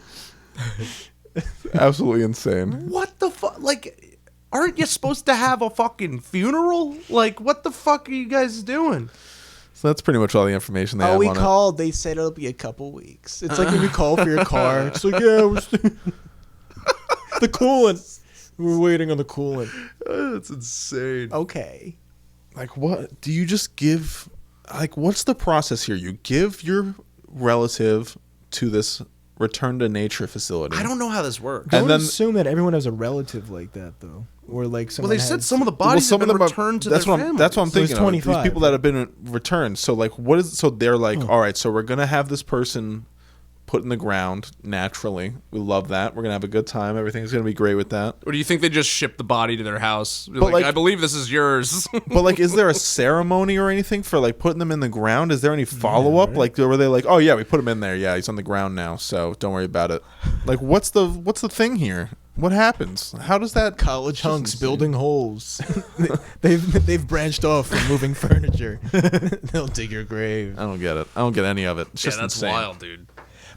Absolutely insane. What the fuck? Like, aren't you supposed to have a fucking funeral? Like, what the fuck are you guys doing? So that's pretty much all the information they have We on it. called. They said it'll be a couple weeks. It's like when you call for your car. It's like, yeah, the coolant. We're waiting on the coolant. That's insane. Okay. Like, what do you just give? Like, what's the process here? You give your relative to this return to nature facility. I don't know how this works. Don't then- assume that everyone has a relative like that, though. Or like Well, someone they said has- some of the bodies have been returned to that's their what families. that's what I'm So it's thinking. Of. These 25. people that have been returned. So like, what is? So they're like, all right. So we're gonna have this person put in the ground naturally. We love that. We're gonna have a good time. Everything's gonna be great with that. Or do you think they just ship the body to their house? Be But, like- I believe this is yours. But like, is there a ceremony or anything for like putting them in the ground? Is there any follow up? Like, were they like, oh yeah, we put him in there. Yeah, he's on the ground now. So don't worry about it. Like, what's the thing here? What happens? How does that? college hunks insane. building holes. they've branched off from moving furniture. They'll dig your grave. I don't get it. I don't get any of it. It's Yeah, just that's insane. wild, dude.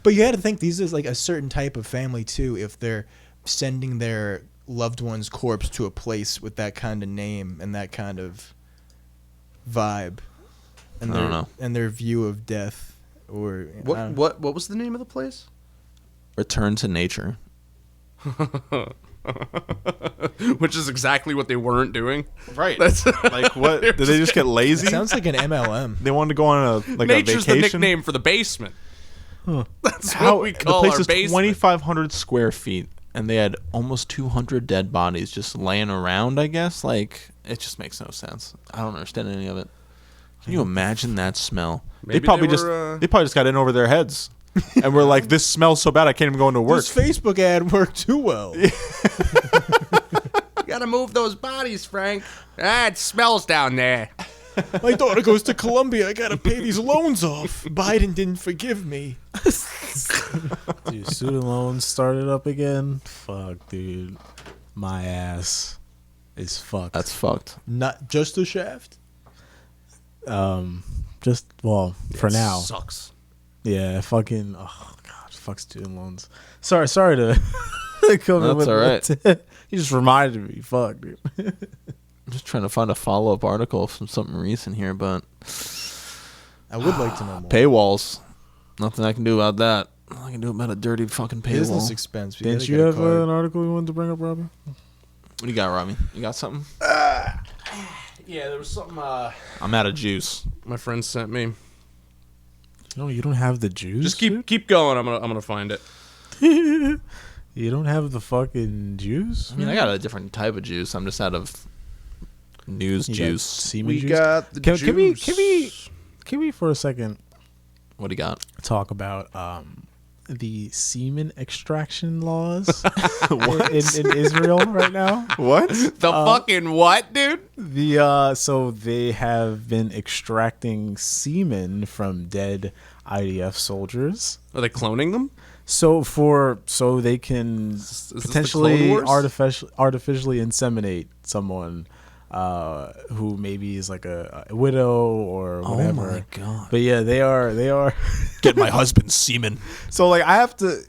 But you got to think these is like a certain type of family too. If they're sending their loved one's corpse to a place with that kind of name and that kind of vibe, and I don't know. and their view of death, or What was the name of the place? Return to nature. Which is exactly what they weren't doing. Right. That's Like, what? Did they just get lazy? It sounds like an MLM. They wanted to go on a Nature's the vacation. nickname for the basement. That's How what we the call place our is basement. 2,500 square feet, and they had almost 200 dead bodies just laying around. I guess like it just makes no sense. I don't understand any of it. Can you imagine that smell? Maybe they probably they just were, they probably just got in over their heads, and we're like, this smells so bad I can't even go into work. This Facebook ad worked too well. You gotta move those bodies, Frank. Ah, it smells down there. My daughter goes to Columbia. I gotta pay these loans off. Biden didn't forgive me. Dude, student loans started up again. Fuck, dude. My ass is fucked. That's fucked. Not just a shaft. Just for now. Sucks. Yeah, fucking. Oh god, fuck student loans. Sorry to come in That's with all right. that. You just reminded me. Fuck, dude. I'm just trying to find a follow-up article from something recent here, but I would like to know more. paywalls. Nothing I can do about that. All I can do about a dirty fucking Business paywall. expense. We Didn't gotta you get a have card. an article you wanted to bring up, Robbie? What do you got, Robbie? You got something? Yeah, there was something I'm out of juice. my friend sent me. You don't have the juice. Just keep going. I'm gonna find it. You don't have the fucking juice. I mean, I got a different type of juice. I'm just out of news You got juice. Semen juice. got the Can we for a second What do you got? talk about the semen extraction laws in Israel right now? What? The fucking what, dude? So they have been extracting semen from dead IDF soldiers. Are they cloning them? So they can this the Clone potentially Wars? artificially inseminate someone who maybe is like a widow or whatever. Oh my god! But yeah, they are. Get my husband's semen. So like I have to,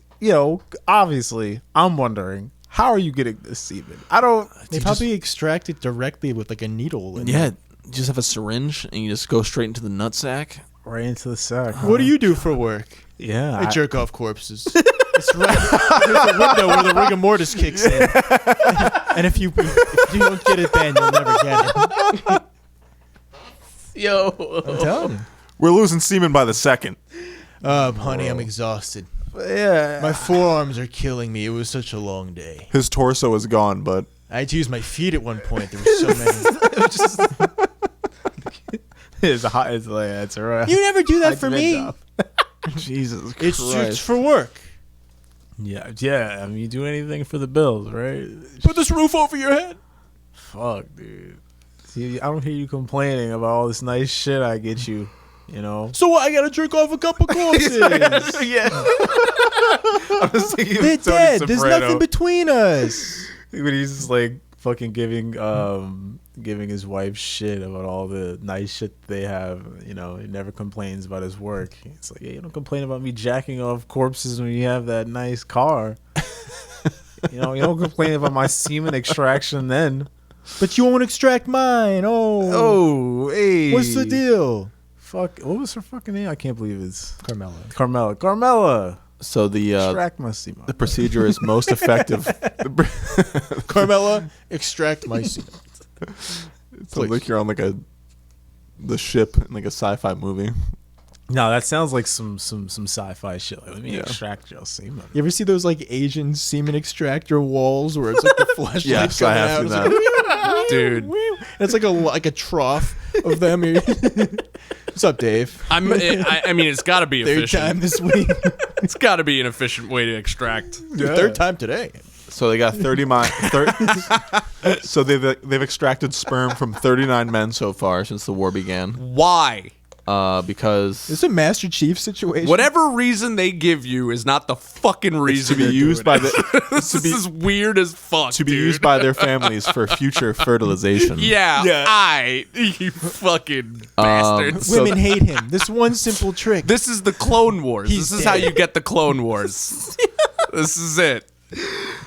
obviously I'm wondering, how are you getting this semen? I don't. They probably extract it directly with like a needle. In Yeah, you just have a syringe and you just go straight into the nutsack. Right into the sack. What do you do for work? Yeah. I jerk off corpses. It's right. There's a window where the rigor mortis kicks in. And if you don't get it then, you'll never get it. Yo. I'm telling you. We're losing semen by the second. Honey, I'm exhausted. Yeah. My forearms are killing me. It was such a long day. His torso is gone, but I had to use my feet at one point. There were so many. It's like that's right. You never do that for me. Jesus It's Christ. for work. Yeah. I mean, you do anything for the bills, right? Put this roof over your head. Fuck, dude. See, I don't hear you complaining about all this nice shit I get you. You know. So what? I gotta jerk off a couple corpses. Yeah. I was thinking They're of Tony dead. There's Soprano. nothing between us. When he's just like fucking giving his wife shit about all the nice shit they have. You know, he never complains about his work. It's like, yeah, you don't complain about me jacking off corpses when you have that nice car. You know, you don't complain about my semen extraction then. But you won't extract mine. Oh. Oh, hey. What's the deal? Fuck, what was her fucking name? I can't believe it's Carmela. Carmela. So the Extract my semen. the procedure is most effective. Carmela, extract my semen. So like you're on like the ship in like a sci-fi movie. No, that sounds like some sci-fi shit. Like, let me Yeah. extract your semen. You ever see those like Asian semen extractor walls where it's like the flashlight Yes, I coming have out? seen It's that. like, Dude. and it's like a trough of them. What's up, Dave? I mean, it's got to be Third efficient. time this week. It's got to be an efficient way to extract. Third time today. So they got 30 So they've extracted sperm from 39 men so far since the war began. Why? Because This is a Master Chief situation. Whatever reason they give you is not the fucking reason to be used by the This is weird as fuck. to be dude. used by their families for future fertilization. Yeah, Yeah. you fucking bastards. so- Women hate him. This one simple trick. This is the Clone Wars. He's This is how dead. you get the Clone Wars. This is it.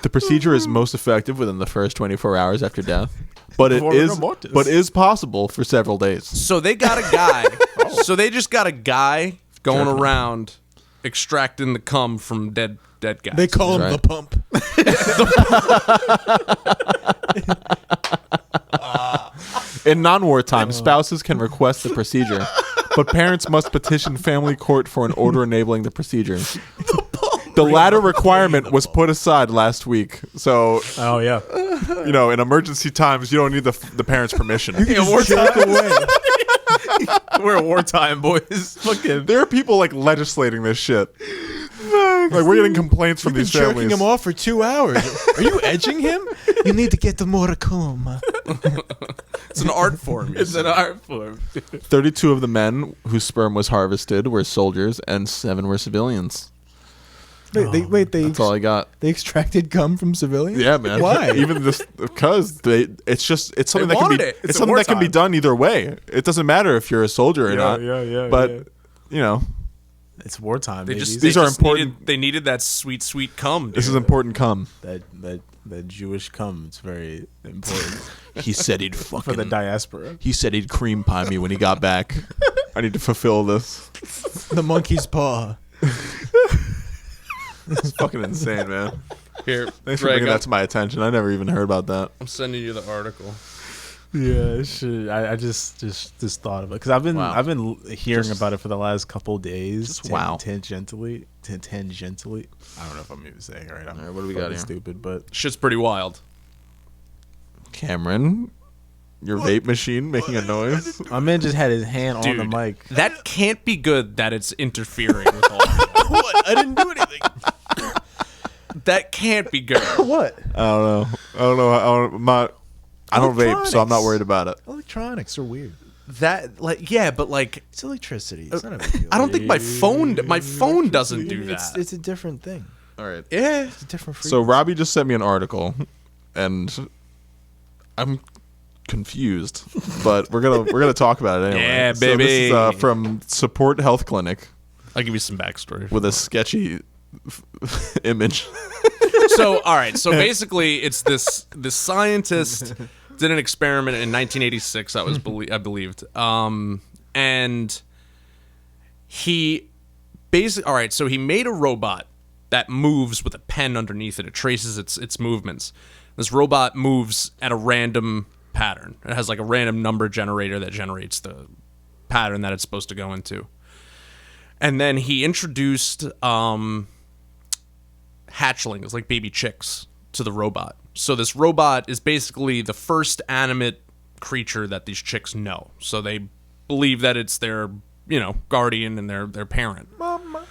The procedure is most effective within the first 24 hours after death, but it Before is rigor mortis. possible for several days. So they got a guy. So they just got a guy going Jerking. around extracting the cum from dead guys. They call him Right. the pump. In non-war time, spouses can request the procedure, but parents must petition family court for an order enabling the procedure. The latter requirement was put aside last week, so Oh yeah. you know, in emergency times, you don't need the parents' permission. Jerk away. We're at wartime, boys. Fucking. There are people like legislating this shit. Like we're getting complaints from Been these jerking families. him off for 2 hours. Are you edging him? You need to get the more cum. It's an art form. It's an art form. 32 of the men whose sperm was harvested were soldiers, and 7 were civilians. Wait, they That's all I got. they extracted cum from civilians? Yeah, man. Why? Even this because it's something that can wanted be it. it's It's something that can be wartime. done either way. It doesn't matter if you're a soldier or not. But you know, It's wartime. They baby. just These they are just important- Needed, they needed that sweet cum. Dude. this is important. Cum. that Jewish cum. It's very important He said he'd for the fucking. diaspora. He said he'd cream pie me when he got back. I need to fulfill this. The monkey's paw. It's fucking insane, man. Here, Thanks for Greg, bringing that to my attention. I never even heard about that. I'm sending you the article. Yeah, shit. I just thought of it because I've been Wow. hearing Just- about it for the last couple days. Just wow. Tangentially. I don't know if I'm even saying it right. I'm All right, what do we got fucking here? stupid, but Shit's pretty wild. Cameron, your vape machine making a noise. my man just had his hand Dude, on the mic. that can't be good that it's interfering with all of that. What? I didn't do anything. That can't be good. What? I don't know. I don't vape, so I'm not Electronics. worried about it. Electronics are weird. That, like, yeah, but like, It's electricity. It's not a big deal. I don't think my phone doesn't do It's, that. it's a different thing. All right. Yeah. It's a different frequency. So Robbie just sent me an article, and I'm confused, but we're gonna talk about it anyway. Yeah, So this baby. is from Support Health Clinic I'll give you some backstory. with a sketchy image. So, all right. So basically, it's this scientist did an experiment in 1986. I believed. And he basically, all right. So he made a robot that moves with a pen underneath it. It traces its movements. This robot moves at a random pattern. It has like a random number generator that generates the pattern that it's supposed to go into. And then he introduced hatchlings, like baby chicks, to the robot. So this robot is basically the first animate creature that these chicks know. So they believe that it's their, guardian and their parent. Mama.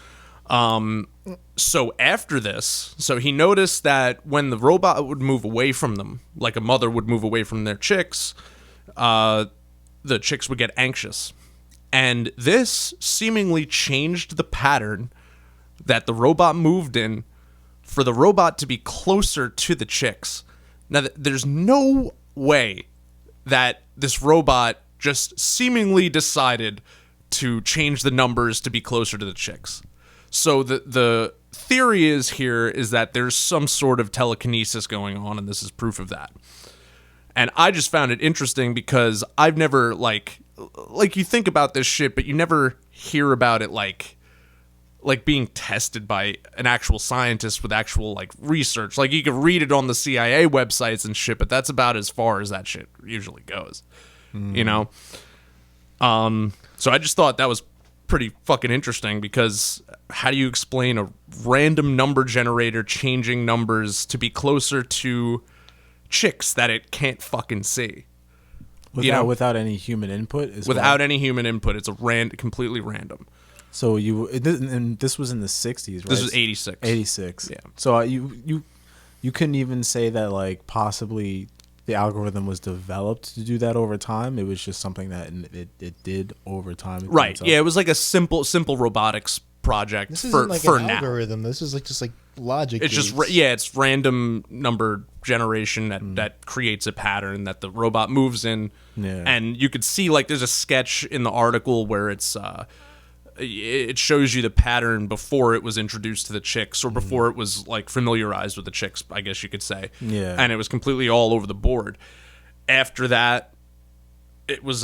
So after this, so he noticed that when the robot would move away from them, like a mother would move away from their chicks, the chicks would get anxious. And this seemingly changed the pattern that the robot moved in for the robot to be closer to the chicks. Now, there's no way that this robot just seemingly decided to change the numbers to be closer to the chicks. So the theory is that there's some sort of telekinesis going on, and this is proof of that. And I just found it interesting because I've never, like you think about this shit, but you never hear about it like being tested by an actual scientist with actual like research. Like you can read it on the CIA websites and shit, but that's about as far as that shit usually goes. You know? So I just thought that was pretty fucking interesting because how do you explain a random number generator changing numbers to be closer to chicks that it can't fucking see? Without any human input? Without any human input. It's completely random. So and this was in the 60s, right? This was 86. 86. Yeah. So you couldn't even say that like possibly the algorithm was developed to do that over time. It was just something that it did over time. Right. Yeah, it was like a simple robotics project This isn't like for an now. algorithm. This is like just like logic. It's gates. just it's random number generation that creates a pattern that the robot moves in. Yeah. And you could see like there's a sketch in the article where it shows you the pattern before it was introduced to the chicks or before it was like familiarized with the chicks, I guess you could say. Yeah. And it was completely all over the board. After that, it was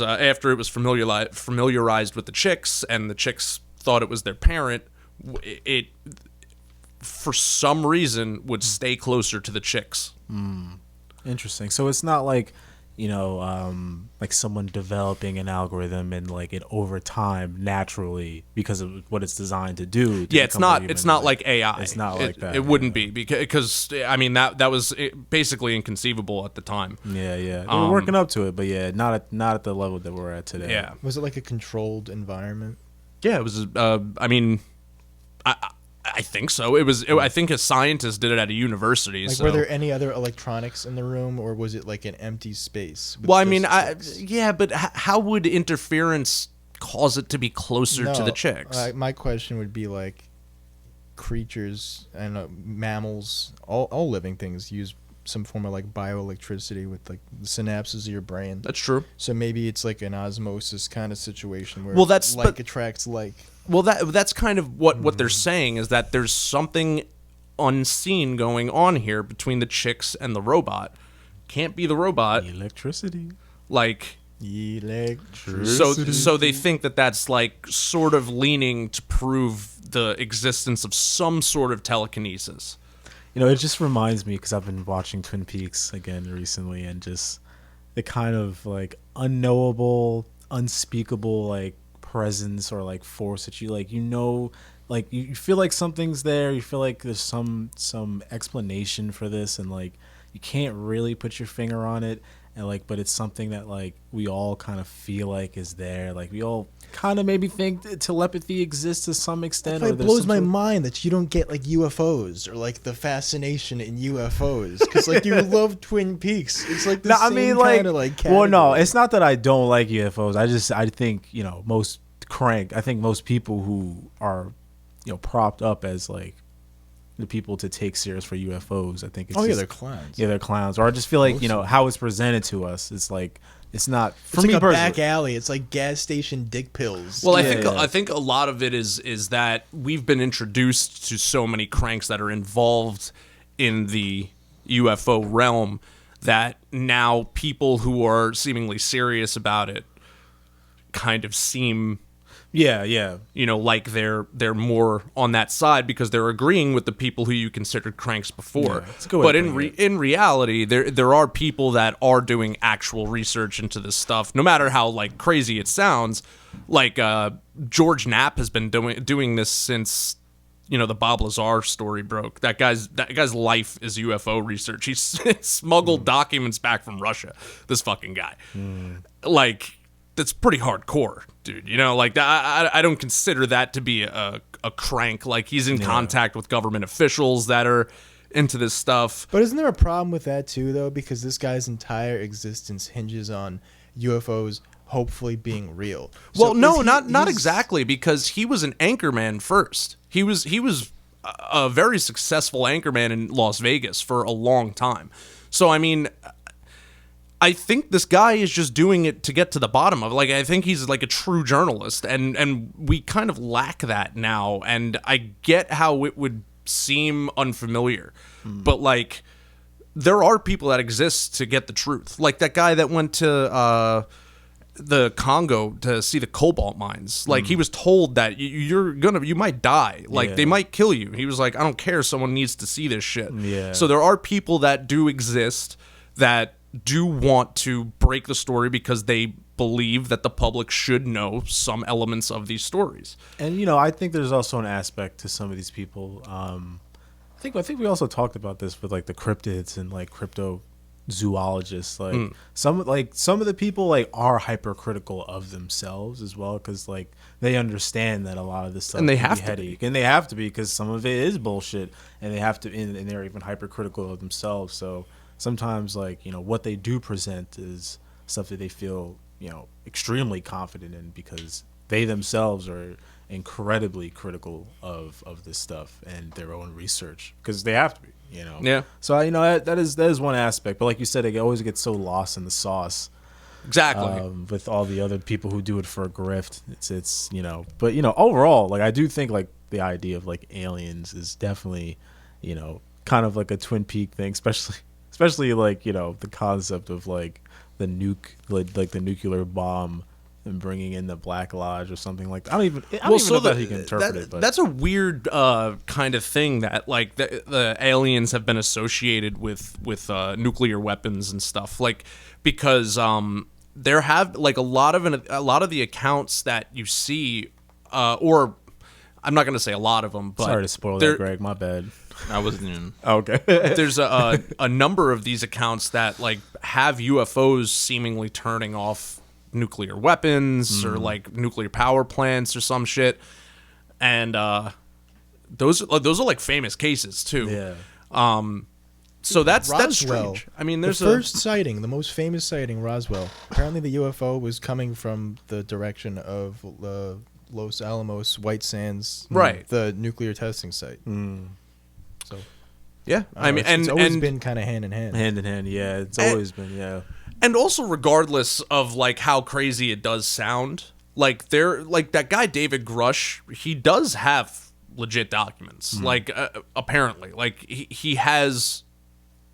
familiarized with the chicks and the chicks thought it was their parent, it for some reason would stay closer to the chicks. Interesting. So it's not like, like someone developing an algorithm and like it over time naturally because of what it's designed to do. Yeah, it's not like AI. It's not like that. It wouldn't be because I mean that was basically inconceivable at the time. Yeah. They were working up to it, but yeah, not at the level that we're at today. Yeah. Was it like a controlled environment? Yeah, it was. I mean, I think so. I think a scientist did it at a university. Like, so. were there any other electronics in the room, or was it like an empty space? with Well, I just mean, chicks? yeah, but how would interference cause it to be closer to the chicks? My question would be like, creatures, I don't know, mammals, all living things use some form of like bioelectricity with like the synapses of your brain. That's true. So maybe it's like an osmosis kind of situation where like attracts like. Well, that's kind of what they're saying is that there's something unseen going on here between the chicks and the robot. Can't be the robot. Electricity. Like Electricity. so they think that that's like sort of leaning to prove the existence of some sort of telekinesis. It just reminds me because I've been watching Twin Peaks again recently, and just the kind of like unknowable, unspeakable like presence or like force that you like, like you feel like something's there. You feel like there's some explanation for this, and like you can't really put your finger on it, and like, but it's something that like we all kind of feel like is there. Like we all kind of maybe think that telepathy exists to some extent. It blows my mind that you don't get like UFOs or like the fascination in UFOs because like you love Twin Peaks. It's like the same kind of like. Well, no, it's not that I don't like UFOs. I think I think most people who are propped up as like the people to take serious for UFOs, I think it's they're clowns. Yeah, they're clowns. Or I just feel like how it's presented to us. It's like it's not for it's me like a personally. back alley. It's like gas station dick pills. Well, I think a lot of it is that we've been introduced to so many cranks that are involved in the UFO realm that now people who are seemingly serious about it kind of seem like they're more on that side because they're agreeing with the people who you considered cranks before. Yeah, it's a good way but to in reality, there are people that are doing actual research into this stuff, no matter how like crazy it sounds. Like George Knapp has been doing this since the Bob Lazar story broke. That guy's life is UFO research. He smuggled documents back from Russia. This fucking guy, like. That's pretty hardcore, dude. Like I don't consider that to be a crank. Like he's in contact with government officials that are into this stuff. But isn't there a problem with that too, though? Because this guy's entire existence hinges on UFOs hopefully being real. Well, So no, is not he's- exactly, because he was an anchorman first. He was a very successful anchorman in Las Vegas for a long time. So I mean, I think this guy is just doing it to get to the bottom of it. Like, I think he's like a true journalist, and we kind of lack that now. And I get how it would seem unfamiliar, but like, there are people that exist to get the truth. Like that guy that went to the Congo to see the cobalt mines. Like, he was told that you might die. Like, Yeah. they might kill you. He was like, I don't care. Someone needs to see this shit. Yeah. So there are people that do exist that do want to break the story because they believe that the public should know some elements of these stories. And you know, I think there's also an aspect to some of these people. I think we also talked about this with like the cryptids and like cryptozoologists. Like some of the people like are hypercritical of themselves as well, because like they understand that a lot of this stuff And they can have be to heady. And they have to be, because some of it is bullshit, and they have to, and they're even hypercritical of themselves. So sometimes, like, you know, what they do present is stuff that they feel, you know, extremely confident in, because they themselves are incredibly critical of this stuff and their own research, because they have to be, you know. Yeah. So you know, that is one aspect, but like you said, it always gets so lost in the sauce. Exactly. With all the other people who do it for a grift. It's you know, but you know, overall, like, I do think like the idea of like aliens is definitely, you know, kind of like a Twin Peak thing, especially like, you know, the concept of like the like the nuclear bomb and bringing in the Black Lodge or something like that. I don't even know how you can interpret it. But that's a weird kind of thing that like the aliens have been associated with nuclear weapons and stuff, like, because there have like a lot of the accounts that you see, or I'm not going to say a lot of them, but sorry to spoil that, Greg. My bad. I wasn't even. Okay. There's a number of these accounts that like have UFOs seemingly turning off nuclear weapons or like nuclear power plants or some shit, and those are like famous cases too. Yeah. So that's Roswell. strange. I mean, The there's first sighting, the most famous sighting, Roswell. Apparently, the UFO was coming from the direction of Los Alamos, White Sands, Right. the nuclear testing site. So, yeah. I mean, it's always and been kind of hand in hand. Hand in hand, yeah. It's always been, yeah. And also, regardless of like how crazy it does sound, like that guy David Grush, he does have legit documents. Like apparently, like he has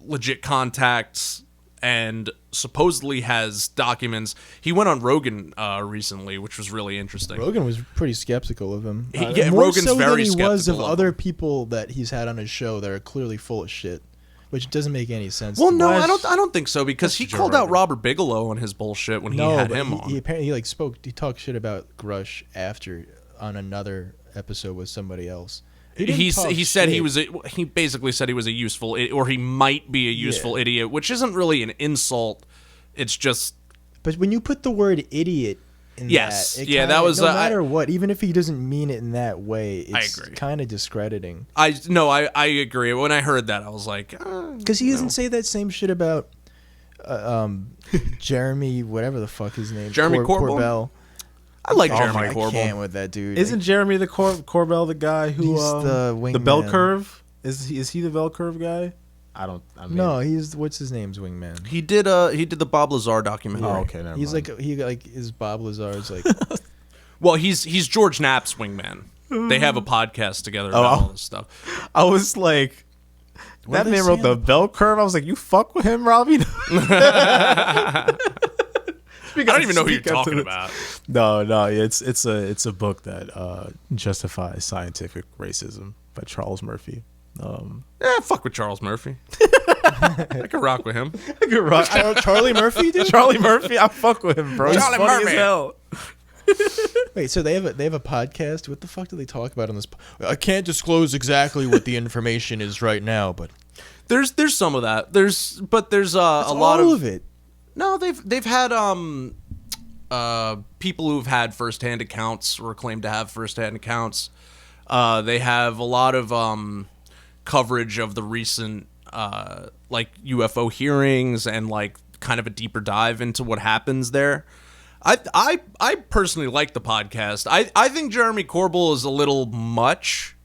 legit contacts and supposedly has documents. He went on Rogan recently, which was really interesting. Rogan was pretty skeptical of him. Yeah, More Rogan's so very than he was of skeptical of other him. people that he's had on his show that are clearly full of shit, which doesn't make any sense. Well, to no, me. I don't think so, because he Joe called out Rogan. Robert Bigelow on his bullshit when he No, had but him on. he apparently he talked shit about Grush after on another episode with somebody else. didn't He talk said he shit. was he basically said he was a useful or he might be a useful idiot, which isn't really an insult. It's just But when you put the word idiot in Yes. that, Yeah, that was, no I- matter what, even if he doesn't mean it in that way, it's agree. kind of discrediting. I agree. When I heard that, I was like, Because he doesn't say that same shit about Jeremy, whatever the fuck his name, Jeremy Corbell? Corbell. I like Oh Jeremy my, I Corbell. can't with that dude. Isn't Jeremy the Corbell the guy who He's the bell wingman. curve? Is he the bell curve guy? I mean, no, he's what's his name's wingman. He did the Bob Lazar documentary. Oh, okay, never He's mind. like he like is Bob Lazar's like Well, he's George Knapp's wingman. They have a podcast together about all this stuff. I was like, that did they man say wrote on the the bell curve. I was like, you fuck with him, Robbie? I don't even know who you're talking about. No, it's a book that justifies scientific racism by Charles Murphy. Fuck with Charles Murphy. I could rock with him. Charlie Murphy, dude. Charlie Murphy, I fuck with him, bro. He's Charlie funny Murphy. as hell. Wait, so they have a podcast. What the fuck do they talk about on this? I can't disclose exactly what the information is right now, but There's some of that. There's a lot all of it. No, they've had people who've had firsthand accounts or claim to have firsthand accounts. They have a lot of coverage of the recent like UFO hearings and like kind of a deeper dive into what happens there. I personally like the podcast. I think Jeremy Corbell is a little much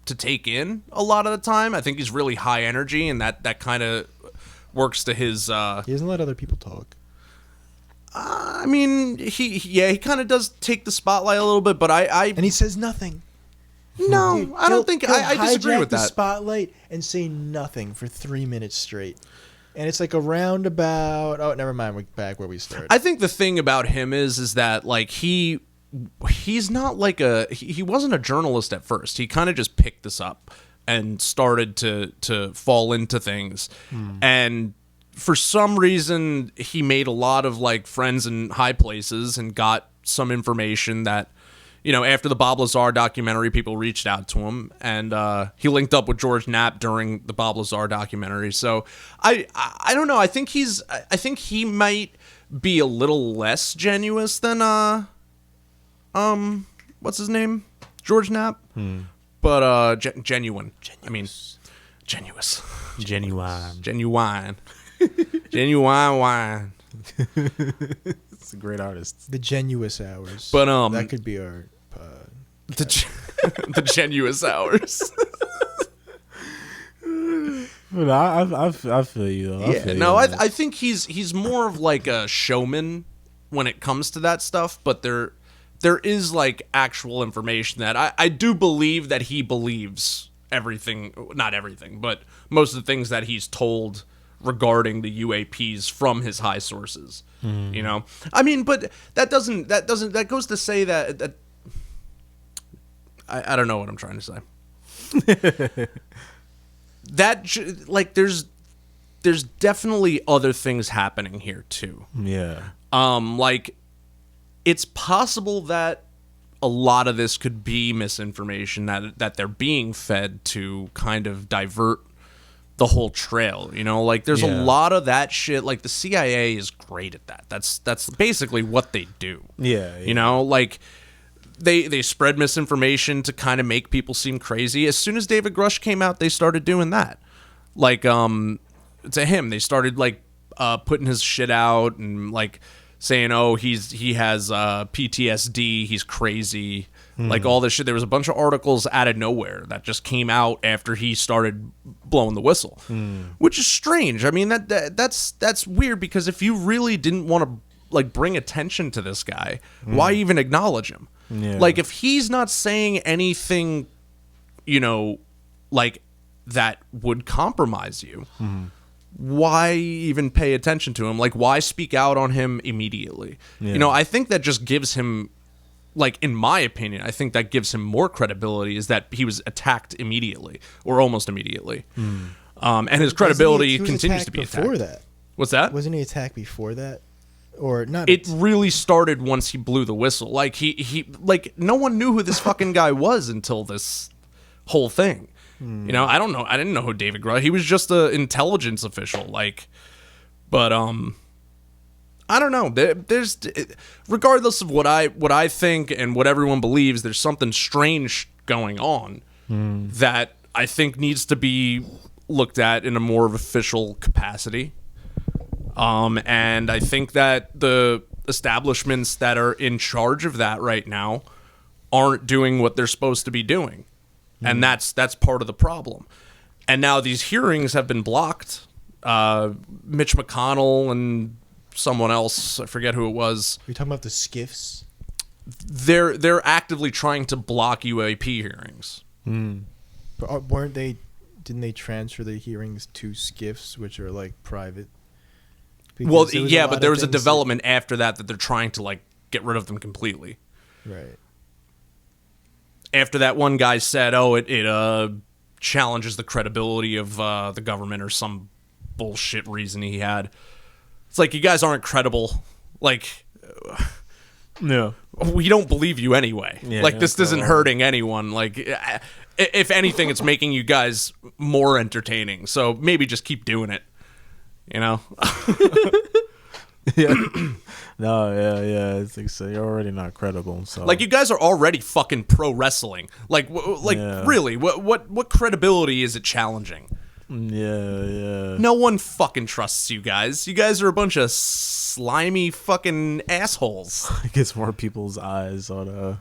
to take in a lot of the time. I think he's really high energy, and that kind of works to his. He doesn't let other people talk. I mean, he kind of does take the spotlight a little bit, but And he says nothing. no, Dude, I don't think he'll I disagree hijack with the that. spotlight and say nothing for 3 minutes straight, and it's like a roundabout. Oh, never mind. We're back where we started. I think the thing about him is that like he's not like he wasn't a journalist at first. He kind of just picked this up and started to fall into things, and for some reason he made a lot of like friends in high places and got some information that, you know, after the Bob Lazar documentary, people reached out to him, and he linked up with George Knapp during the Bob Lazar documentary. So I don't know. I think he might be a little less genuous than what's his name, George Knapp, but genuine. I mean, genuous, Genuine. genuine, genuine wine. It's a great artist. the Genuous Hours. But that could be our. the genuous hours. But I feel you though. I feel you on that. I think he's more of like a showman when it comes to that stuff, but there is like actual information that I do believe that he believes everything, not everything, but most of the things that he's told regarding the UAPs from his high sources. You know, I mean, but that goes to say that I don't know what I'm trying to say. Like there's definitely other things happening here too. Yeah. Like it's possible that a lot of this could be misinformation that they're being fed to kind of divert the whole trail, you know, like there's a lot of that shit. Like the CIA is great at that. That's basically what they do. Yeah. You know, like they spread misinformation to kind of make people seem crazy. As soon as David Grush came out, they started doing that. Like to him, they started like putting his shit out and like saying, oh, he has PTSD, he's crazy, like all this shit. There was a bunch of articles out of nowhere that just came out after he started blowing the whistle, which is strange. I mean, that's weird, because if you really didn't want to like bring attention to this guy, why even acknowledge him? Yeah. Like if he's not saying anything, you know, like that would compromise you, why even pay attention to him? Like, why speak out on him immediately? You know, I think that just gives him, like, in my opinion, I think that gives him more credibility, is that he was attacked immediately or almost immediately. And his credibility He was continues to be attacked before attacked. that. What's that? Wasn't he attacked before that? Or not? It really started once he blew the whistle. Like he like no one knew who this fucking guy was until this whole thing. You know, I don't know. I didn't know who David Grush. He was just an intelligence official. Like, but I don't know. There's regardless of what I think and what everyone believes, there's something strange going on that I think needs to be looked at in a more of official capacity. And I think that the establishments that are in charge of that right now aren't doing what they're supposed to be doing. And that's part of the problem. And now these hearings have been blocked. Mitch McConnell and someone else, I forget who it was. Are you talking about the skiffs? They're actively trying to block UAP hearings. But weren't they? Didn't they transfer the hearings to skiffs, which are like private? Because Well, there was yeah, lot but of there was a things that- development after that they're trying to like get rid of them completely. Right. After that one guy said, "Oh, it challenges the credibility of the government," or some bullshit reason he had. It's like, you guys aren't credible. Like, No. we don't believe you anyway. Yeah, like, this yeah, isn't hurting anyone. Like, if anything, it's making you guys more entertaining. So maybe just keep doing it. You know? Yeah. No, yeah. It's like, so you're already not credible. So Like, you guys are already fucking pro wrestling. Like, Yeah. really, what credibility is it challenging? Yeah. No one fucking trusts you guys. You guys are a bunch of slimy fucking assholes. It gets more people's eyes on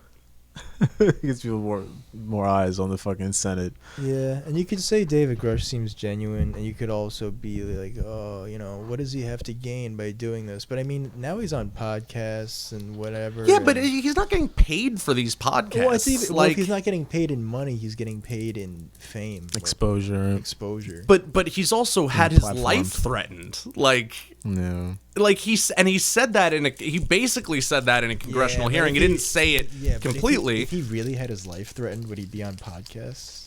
it gets people more eyes on the fucking Senate. Yeah, and you could say David Grush seems genuine, and you could also be like, oh, what does he have to gain by doing this? But I mean, now he's on podcasts and whatever. Yeah, but and- he's not getting paid for these podcasts. well, it's even, like, if he's not getting paid in money, he's getting paid in fame, Exposure. exposure. but he's also had his platforms. life threatened. Like he said that he basically said that in a congressional but hearing. if He didn't say it but completely. If he really had his life threatened, would he be on podcasts?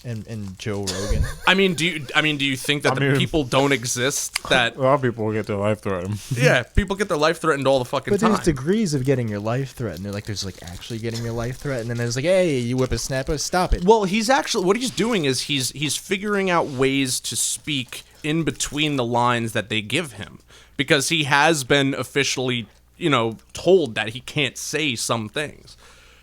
And Joe Rogan. I mean, do you think that the people don't exist? That A lot of people get their life threatened. yeah, people get their life threatened all the fucking But time. there's degrees of getting your life threatened. They're like, there's like actually getting your life threatened, and there's like, hey, you whippersnapper, stop it. Well, he's actually what he's doing is he's figuring out ways to speak in between the lines that they give him, because he has been officially, told that he can't say some things.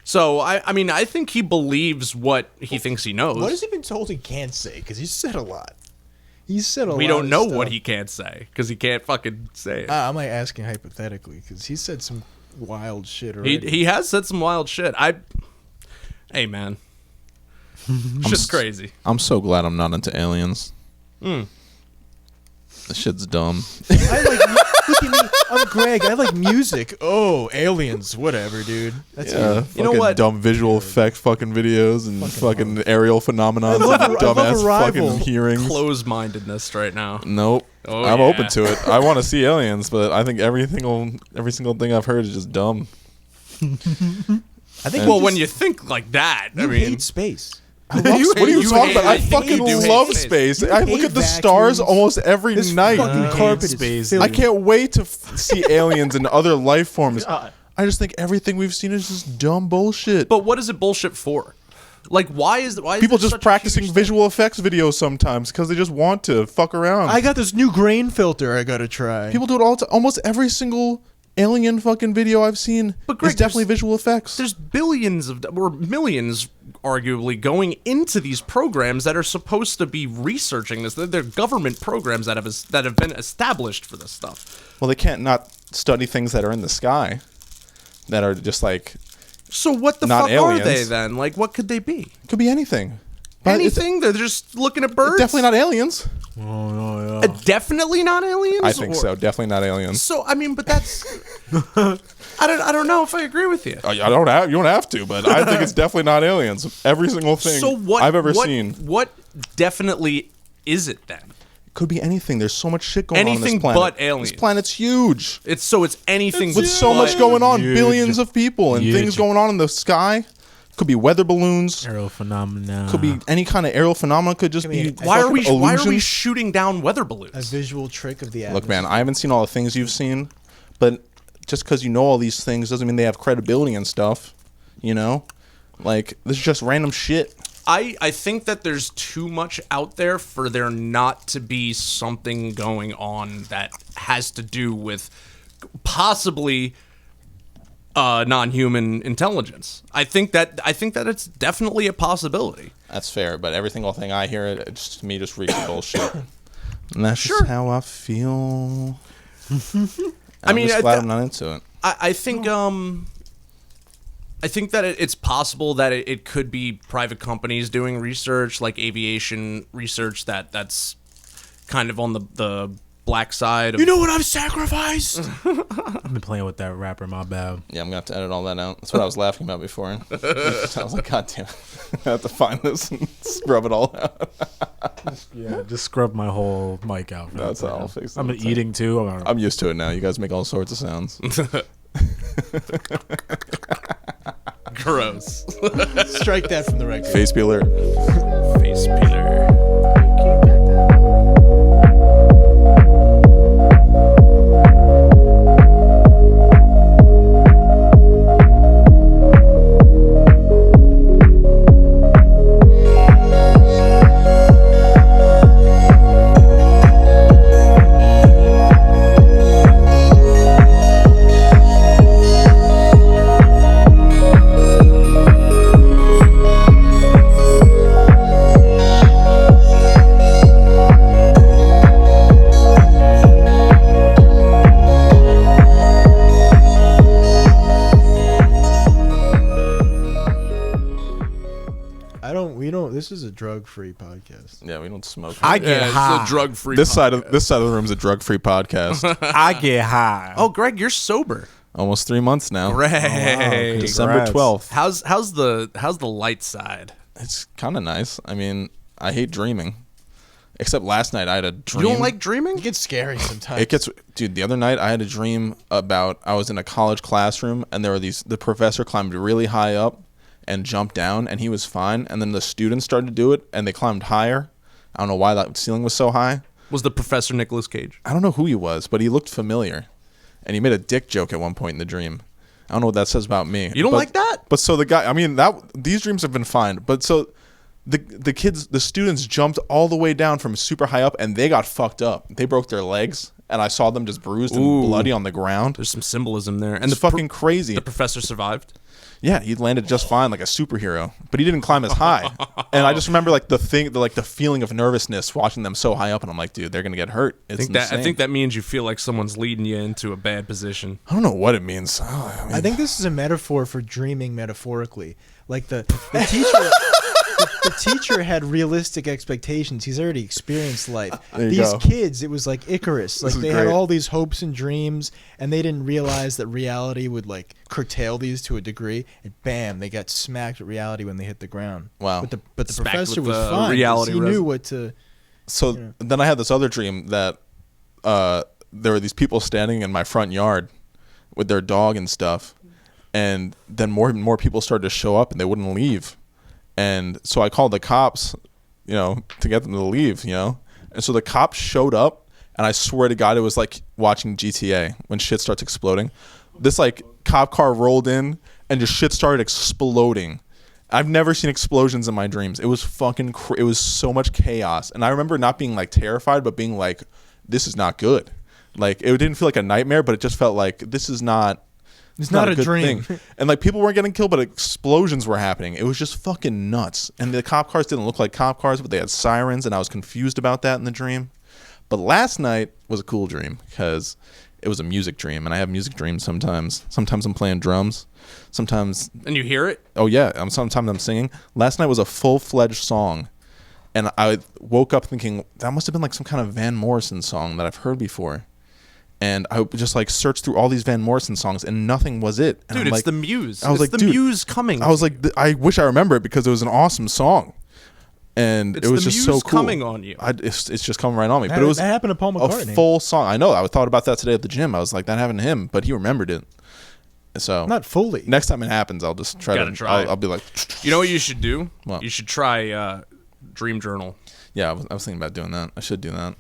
So I mean I think he believes what he thinks he knows. What has he been told he can't say? Because he's said a lot. He's said a lot. We don't of know stuff. what he can't say because he can't fucking say it. I'm like asking hypothetically because he said some wild shit already. He has said some wild shit. Hey man, shit's crazy. I'm so glad I'm not into aliens. This shit's dumb. Look at me. I'm Greg. I like music. Oh, aliens. Whatever, dude. That's Yeah, You know fucking what? dumb visual effect fucking videos and fucking aerial phenomena and I love dumbass Arrival. fucking hearings. Closed-mindedness right now. Nope. Oh, I'm yeah. open to it. I want to see aliens, but I think every single thing I've heard is just dumb. I think. Well, when you think like that, you I mean, hate space. What are you you talking hate- about? I I think fucking you do hate love space. space. I look hate at the stars vacuums. almost every This night. fucking carpet is space. filled I with- can't wait to see aliens and other life forms. I just think everything we've seen is just dumb bullshit. but what is it bullshit for? Like, why is People it just such a practicing huge visual effects videos sometimes because they just want to fuck around. I got this new grain filter. I gotta try. People do it all. Almost every single alien fucking video I've seen But Greg, is definitely there's- visual effects. There's billions or millions, arguably, going into these programs that are supposed to be researching this. They're government programs that have been established for this stuff. Well, they can't not study things that are in the sky, that are just like So what the Not fuck are aliens. they then? Like, what could they be? could be anything. But it's Anything? They're just looking at birds. definitely not aliens. Oh, Definitely not aliens. I think Or- so. Definitely not aliens. So I mean, but that's. I don't know if I agree with you. You don't have to, but I think it's definitely not aliens. Every single thing So what I've ever what- seen What definitely is it then? could be anything. There's so much shit going on Anything this planet. but aliens. This planet's huge. It's anything With so but- much going on, Huge. billions of people and Huge. things going on in the sky. Could be weather balloons. Aerial phenomena. Could be any kind of aerial phenomena. Could just mean, be Why are we illusions. shooting down weather balloons? a visual trick of the atmosphere. Look, man, I haven't seen all the things you've seen, but just because you know all these things doesn't mean they have credibility and stuff. You know, like this is just random shit. I think that there's too much out there for there not to be something going on that has to do with possibly non-human intelligence. I think that it's definitely a possibility. That's fair, but every single thing I hear, it just to me just reeks of bullshit. And that's Sure. just how I feel. I mean, just glad I'm not into it. I think I think that it's possible that it could be private companies doing research, like aviation research, that's kind of on the black side of, You know what I've sacrificed? I've been playing with that rapper, my bad. Yeah, I'm gonna have to edit all that out. That's what I was laughing about before. I was like, God damn it, I have to find this and scrub it all out. Yeah, just scrub my whole mic out. For That's that how thing. I'll fix it. I've been eating too. I'm used to it now. You guys make all sorts of sounds. gross Strike that from the record. Face peeler. face peeler. We don't. This is a drug-free podcast. Yeah, we don't smoke. I get high. It's a drug-free. this side of the room is a drug-free podcast. I get high. Oh, Greg, you're sober. Almost 3 months now. Greg, December Congrats. 12th. how's the light side? It's kind of nice. I mean, I hate dreaming. Except last night I had a dream. You don't like dreaming? It gets scary sometimes. It gets, dude. The other night I had a dream about I was in a college classroom and there were the professor climbed really high up and jumped down and he was fine, and then the students started to do it and they climbed higher. I don't know why that ceiling was so high. Was the Professor Nicolas Cage? I don't know who he was, but he looked familiar, and he made a dick joke at one point in the dream. I don't know what that says about me. You don't like that? But so the guy, I mean, these dreams have been fine, but so. The students jumped all the way down from super high up and they got fucked up. They broke their legs and I saw them just bruised and bloody on the ground. There's some symbolism there. And It's fucking crazy. The professor survived. Yeah, he landed just fine like a superhero, but he didn't climb as high. And I just remember like the feeling of nervousness watching them so high up, and I'm like, dude, they're gonna get hurt. It's I think that means you feel like someone's leading you into a bad position. I don't know what it means. Oh, I think this is a metaphor for dreaming metaphorically. Like the teacher. The teacher had realistic expectations. He's already experienced life. There you These go. kids, it was like Icarus. Like is they had great. all these hopes and dreams, and they didn't realize that reality would like curtail these to a degree. And bam, they got smacked at reality when they hit the ground. Wow. But the Smacked professor with was the fine. 'cause reality he res- knew what to. So then I had this other dream that there were these people standing in my front yard with their dog and stuff, and then more and more people started to show up and they wouldn't leave, and so I called the cops, to get them to leave, and so the cops showed up, and I swear to God it was like watching GTA when shit starts exploding. This like cop car rolled in and just shit started exploding. I've never seen explosions in my dreams. It was fucking it was so much chaos. And I remember not being like terrified, but being like, this is not good. Like it didn't feel like a nightmare, but it just felt like this is not It's not a good dream. thing. And like people weren't getting killed, but explosions were happening. It was just fucking nuts. And the cop cars didn't look like cop cars, but they had sirens, and I was confused about that in the dream. But last night was a cool dream because it was a music dream, and I have music dreams sometimes. Sometimes I'm playing drums. Sometimes, And you hear it? oh yeah, sometimes I'm singing. Last night was a full-fledged song, and I woke up thinking that must have been like some kind of Van Morrison song that I've heard before. And I just like searched through all these Van Morrison songs, and nothing was it. And Dude, I'm it's like, the muse. I was It's like, the dude, muse coming. I was like, I wish I remember it because it was an awesome song, and It's it was the just so muse cool. coming on you. It's just coming right on me. That, But it was that happened to Paul a McCartney. full song. I know. I thought about that today at the gym. I was like, that happened to him, but he remembered it. So Not fully. next time it happens, I'll just try Gotta to. try it. I'll be like, You know what you should do? What? You should try Dream Journal. yeah. I was thinking about doing that. I should do that.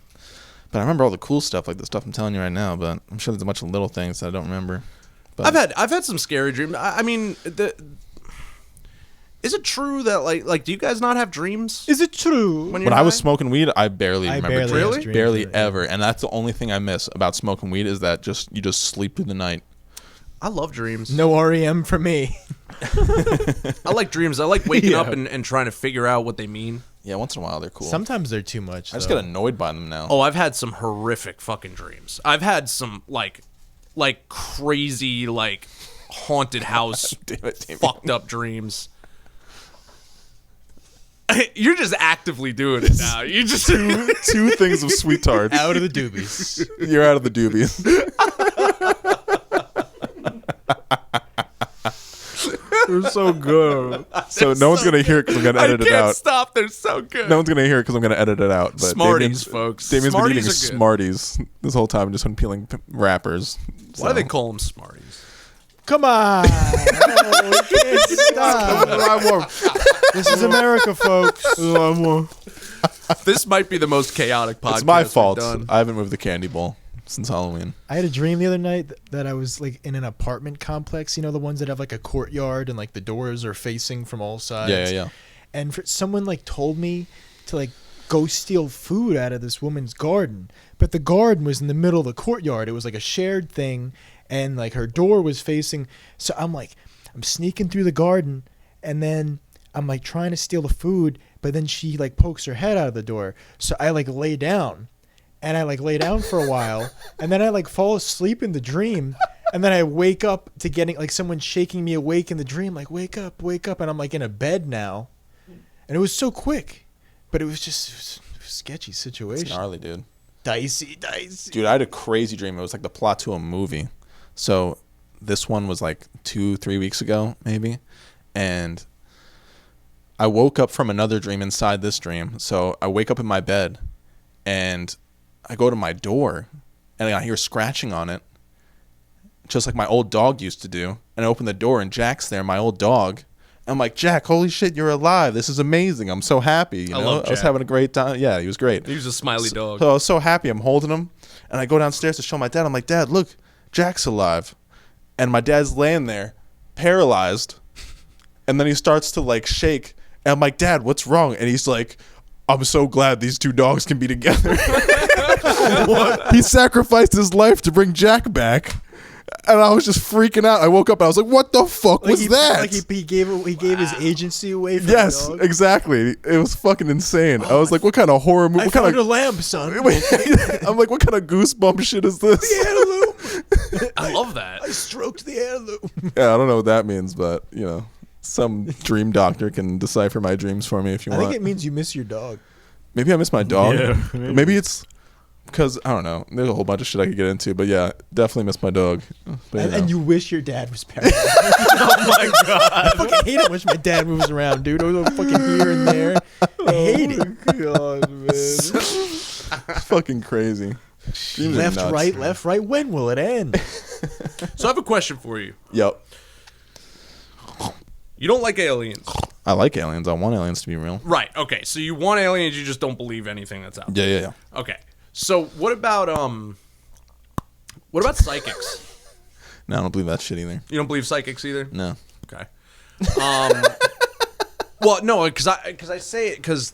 But I remember all the cool stuff, like the stuff I'm telling you right now. But I'm sure there's a bunch of little things that I don't remember. But I've had some scary dreams. I mean, is it true that like do you guys not have dreams? Is it true? When when I was smoking weed, I barely I remember barely dreams. have dreams Barely either, yeah. ever. And that's the only thing I miss about smoking weed is that you just sleep through the night. I love dreams. No REM for me. I like dreams. I like waking Yeah. up and trying to figure out what they mean. Yeah, once in a while they're cool. Sometimes they're too much. I just though. get annoyed by them now. Oh, I've had some horrific fucking dreams. I've had some like crazy like haunted house Damn it, Damien. fucked up dreams. You're just actively doing it now. You just Two things of sweet tarts. out of the doobies. You're out of the doobies. They're so good. So no one's gonna hear it because I'm gonna I edit it can't out. stop. They're so good. No one's gonna hear it because I'm gonna edit it out. But Smarties, folks. Damien's been eating Smarties are good. Smarties this whole time, just been peeling wrappers. Why do they call them Smarties? Come on. Oh, we can't stop. This is America, folks. This might be the most chaotic podcast. It's my we've fault. done. I haven't moved the candy bowl since Halloween. I had a dream the other night that I was like in an apartment complex. You know, the ones that have like a courtyard and like the doors are facing from all sides. Yeah. And someone like told me to like go steal food out of this woman's garden, but the garden was in the middle of the courtyard. It was like a shared thing, and like her door was facing. So I'm sneaking through the garden, and then I'm like trying to steal the food, but then she like pokes her head out of the door. So I like lay down, and I like lay down for a while, and then I like fall asleep in the dream. And then I wake up to getting like someone shaking me awake in the dream, like wake up, and I'm like in a bed now. and it was so quick, but it was a sketchy situation. It's gnarly, dude. Dicey. Dude, I had a crazy dream. It was like the plot to a movie. So this one was like 2-3 weeks ago, maybe. And I woke up from another dream inside this dream. So I wake up in my bed and I go to my door and I hear scratching on it, just like my old dog used to do. And I open the door and Jack's there, my old dog. I'm like, Jack, holy shit, you're alive. This is amazing. I'm so happy. You know? love I was Jack. having a great time. Yeah, he was great. He was a smiley dog. So I was so happy. I'm holding him. And I go downstairs to show my dad. I'm like, Dad, look, Jack's alive. And my dad's laying there, paralyzed. And then he starts to like shake. And I'm like, Dad, what's wrong? And he's like, I'm so glad these two dogs can be together. He sacrificed his life to bring Jack back. And I was just freaking out. I woke up and I was like, what the fuck was that? Like he gave his agency away for Yes, the dog. exactly. It was fucking insane. I was like, what kind of horror movie? I What kind found of a lamp, son. I'm like, what kind of goosebump shit is this? Heirloom. I love that. I stroked the heirloom. Yeah, I don't know what that means, but you know, some dream doctor can decipher my dreams for me if you I want. think it means you miss your dog. Maybe I miss my dog. Yeah, maybe. maybe. It's because I don't know. There's a whole bunch of shit I could get into, but yeah, definitely miss my dog. But, And you wish your dad was paralyzed. Oh my god. I fucking hate it when my dad moves around, dude. I was fucking here and there. I hate it. God, man, it's fucking crazy. Dreams are nuts. Left, right. When will it end? So I have a question for you. Yep. You don't like aliens. I like aliens. I want aliens to be real. Right. Okay. So you want aliens, you just don't believe anything that's out there. Yeah. Okay. So what about psychics? No, I don't believe that shit either. You don't believe psychics either? No. Okay. Well, no, because I say it because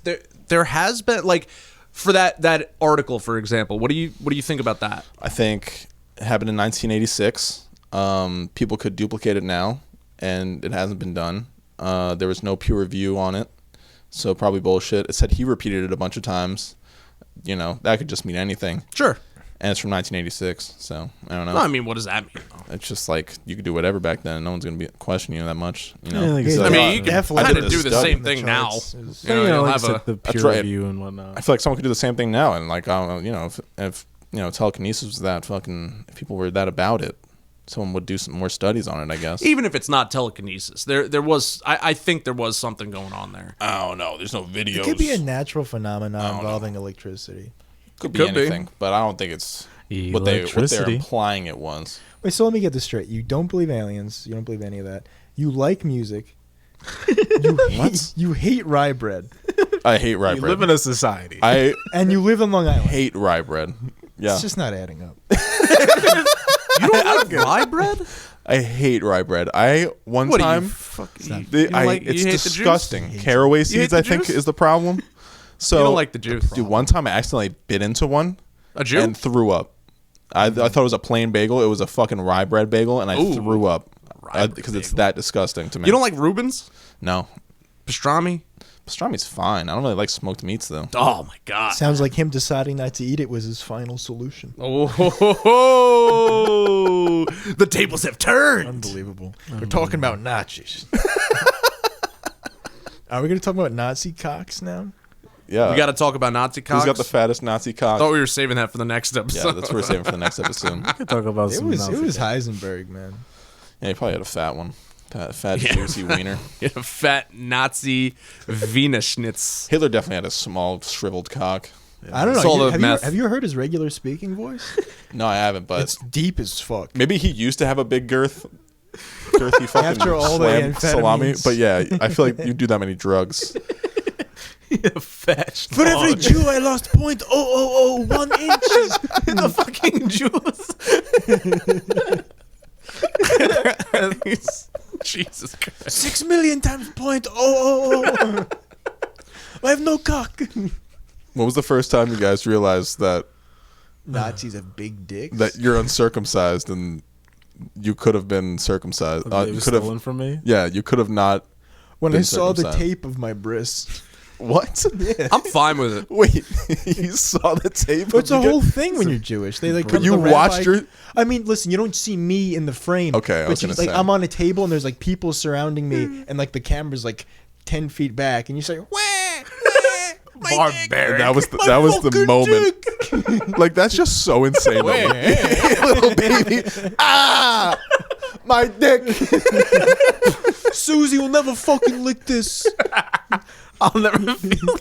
there has been like for that article, for example. What do you think about that? I think it happened in 1986. People could duplicate it now, and it hasn't been done. There was no peer review on it, so probably bullshit. It said he repeated it a bunch of times. You know, that could just mean anything. Sure. And it's from 1986, so I don't know. No, I mean, what does that mean? It's just like you could do whatever back then. No one's gonna be questioning you that much. You know. Yeah, I think It's so. like, I mean, you Definitely. can kind I of did do the the study same in the thing now. charts. It was- You know, You know, you'll like have I said, a the That's peer right. review and whatnot. I feel like someone could do the same thing now, and like I don't, you know, if you know telekinesis was that fucking, if people were that about it, someone would do some more studies on it. I guess. even if it's not telekinesis. There was I think there was something going on there. I don't know. There's no videos. It could be a natural phenomenon don't know. involving electricity. Could be Could be. anything, but I don't think it's what they're Electricity. implying it was. Wait, so let me get this straight. You don't believe aliens. You don't believe any of that. You like music. You hate rye bread. I hate rye You bread. live in a society. I And you live in Long Island. hate rye bread. Yeah, It's just not adding up. You don't like rye bread? I hate rye bread. One What time, are you fucking? it's disgusting. Caraway seeds, the I think, juice? is the problem. So You don't like the juice. dude, one time I accidentally bit into one A Jew? and threw up. I thought it was a plain bagel. It was a fucking rye bread bagel, and I Ooh. threw up Rye bread because it's bagel. that disgusting to me. You don't like Rubens? No, Pastrami? pastrami's fine. I don't really like smoked meats though. Oh my god. Sounds like him deciding not to eat it was his final solution. Oh, the tables have turned. Unbelievable. We're talking about Nazis. Are we going to talk about Nazi cocks now? Yeah, We got to talk about Nazi cocks. Who's got the fattest Nazi cock? Thought we were saving that for the next episode. Yeah, that's what we're saving for the next episode. We could talk about It some was Nazi Heisenberg, man. Yeah, he probably had a fat one. Fat Yeah. juicy wiener. Yeah, fat Nazi Wiener Schnitz. Hitler definitely had a small, shriveled cock. I don't know. It's all the Have meth. you heard his regular speaking voice? No, I haven't, but It's deep as fuck. maybe he used to have a big girthy fucking After all the slam salami. amphetamines. But yeah, I feel like you do that many drugs. Fat For every Jew, I lost 0.0001 inches. the fucking Jews. Jesus Christ. 6 million times 0.000. I have no cock. When was the first time you guys realized that Nazis have big dicks. that you're uncircumcised and you could have been circumcised? It You was could stolen have. from me. Yeah, you could have not. when been I saw the circumcised. tape of my breast. What? I'm fine with it. Wait, you saw the tape? But it's a of you whole guys- thing when you're Jewish. They like. But come you to the watched rabbi- your. I mean, listen. You don't see me in the frame. Okay, I but was you, gonna like say. I'm on a table and there's like people surrounding me, and like the camera's like 10 feet back, and you say, "Wah!" Barbaric. That was the moment. Like that's just so insane. Little baby. Ah, my dick. Susie will never fucking lick this. I'll never feel.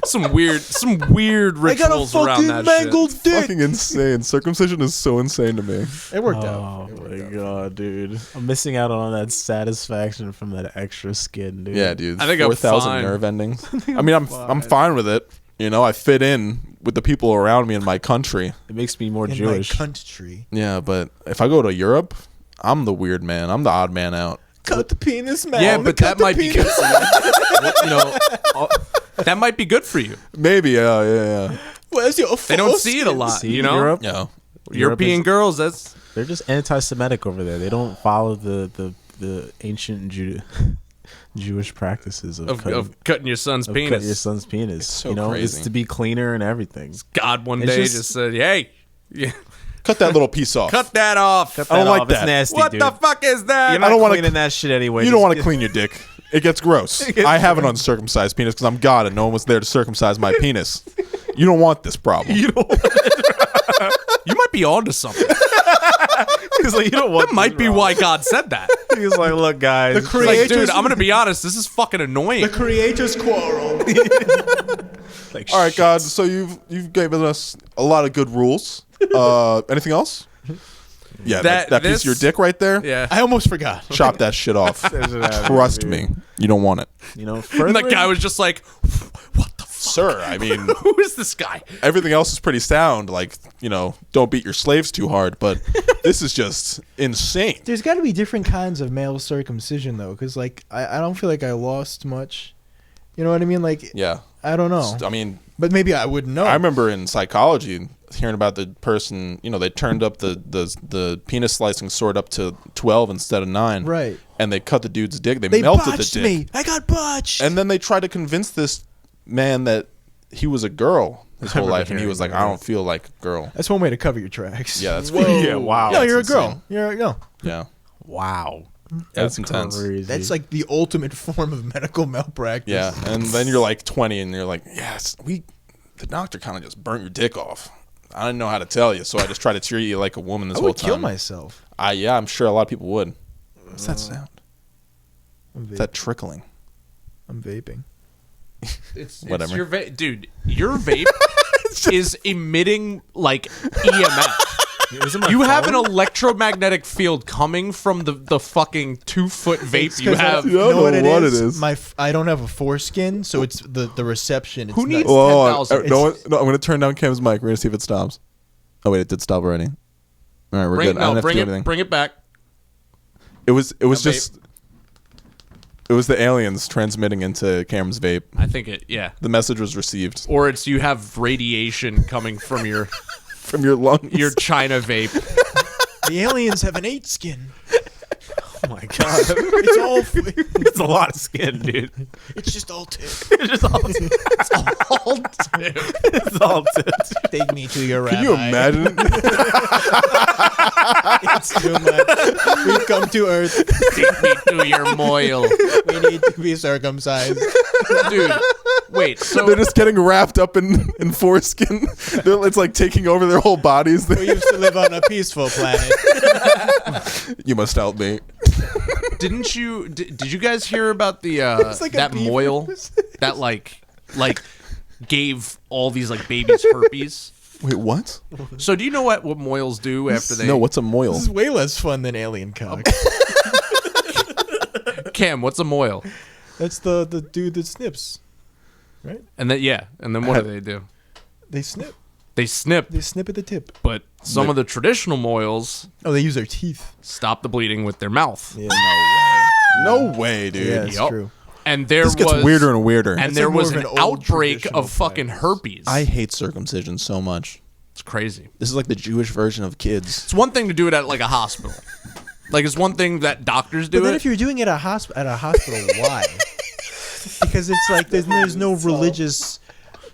Some weird rituals around that shit. dick. Fucking insane. Circumcision is so insane to me. It worked Oh out. my god, dude! I'm missing out on that satisfaction from that extra skin, dude. Yeah, dude. I think I'm 4,000 fine. nerve endings. I mean, I'm fine with it. You know, I fit in with the people around me in my country. It makes me more In Jewish. my country. Yeah, but if I go to Europe, I'm the weird man. I'm the odd man out. Cut the penis, man. Yeah, but that might be good. You know, that might be good for you. Maybe, yeah. Where's your They don't see it a lot. See, You know, Europe? Yeah. European girls. That's They're just anti-Semitic over there. They don't follow the ancient Jewish practices of cutting your son's cutting penis. your son's penis. so you know, crazy. it's to be cleaner and everything. God one It's day just- just said, "Hey, yeah, Cut that little piece off. cut that off. I don't like It's that. nasty, What dude. the fuck is that?" You're not I don't wanna cleaning that shit anyway. You don't Just want to get- clean your dick. It gets gross. I have an uncircumcised penis because I'm God and no one was there to circumcise my penis. You don't want this problem. You might be onto something. He's like, you don't want. That might be why God said that. He's like, look, guys. The It's like, dude, Creators- I'm gonna be honest. This is fucking annoying. The creators quarrel. like, All right, God. So you've given us a lot of good rules. Anything else? Yeah, that piece of your dick right there. Yeah. I almost forgot. Chop that shit off. Trust me, you don't want it, You know, And that guy was just like, "What the fuck? sir. I mean, Who is this guy?" everything else is pretty sound. Like, you know, don't beat your slaves too hard. But this is just insane. There's got to be different kinds of male circumcision, though, because, like, I don't feel like I lost much. You know what I mean? Like, Yeah. I don't know. I mean, But maybe I wouldn't know. I remember in psychology hearing about the person, you know, they turned up the penis slicing sword up to 12 instead of 9. Right. And they cut the dude's dick. They They melted the botched dick. me. I got botched. And then they tried to convince this man that he was a girl his whole remember life. And he hearing was like, that. I don't feel like a girl. That's one way to cover your tracks. Yeah, that's Yeah, wow. No, that's you're a insane. girl. You're Yeah. wow. That's intense. Crazy. That's like the ultimate form of medical malpractice. Yeah. And then you're like 20 and you're like, yes, the doctor kind of just burnt your dick off. I didn't know how to tell you, so I just try to treat you like a woman this I whole would time. kill myself. Yeah, I'm sure a lot of people would. What's that sound? I'm, Is that trickling? I'm vaping. It's Whatever. your dude. Your vape is emitting like EMF. You have an electromagnetic field coming from the fucking 2-foot vape you have. I don't know what it is. I don't have a foreskin, so it's the reception. It's Who needs nuts. Whoa, 10,000? no, I'm going to turn down Cam's mic. We're going to see if it stops. Oh, wait, it did stop already. All right, we're Bring, good. I don't no, have to bring do it, anything. bring it back. It was vape. just... It was the aliens transmitting into Cameron's vape. I think it. Yeah. The message was received Or it's you have radiation coming from your from your lungs. China vape. The aliens have an 8 skin. Oh my god. It's all. It's a lot of skin, dude. It's just all tip. It's just all. It's all tips. Take me to your rabbi. Can you imagine? It's too much. We've come to Earth. Take me to your moil. We need to be circumcised. Dude, wait. So They're just getting wrapped up in foreskin. It's like taking over their whole bodies. We used to live on a peaceful planet. You must help me. didn't you did you guys hear about the like a that beaver. moil that like gave all these like babies herpes? Wait, what? So do you know what moils do after they No, what's a moil? This is way less fun than alien cock. Cam, what's a moil? That's the dude that snips, right? And then what do they do? They snip. They snip, They snip at the tip. but some of the traditional moils Oh, they use their teeth. stop the bleeding with their mouth. Yeah, No way, dude. yeah, it's Yup. true. And there This gets was weirder and weirder. and That's there like more was of an an old outbreak traditional of fucking practice. herpes. I hate circumcision so much. It's crazy. This is like the Jewish version of kids. It's one thing to do it at like a hospital. Like it's one thing that doctors do But then it. if you're doing it at a hospital, why? Because it's like there's no religious.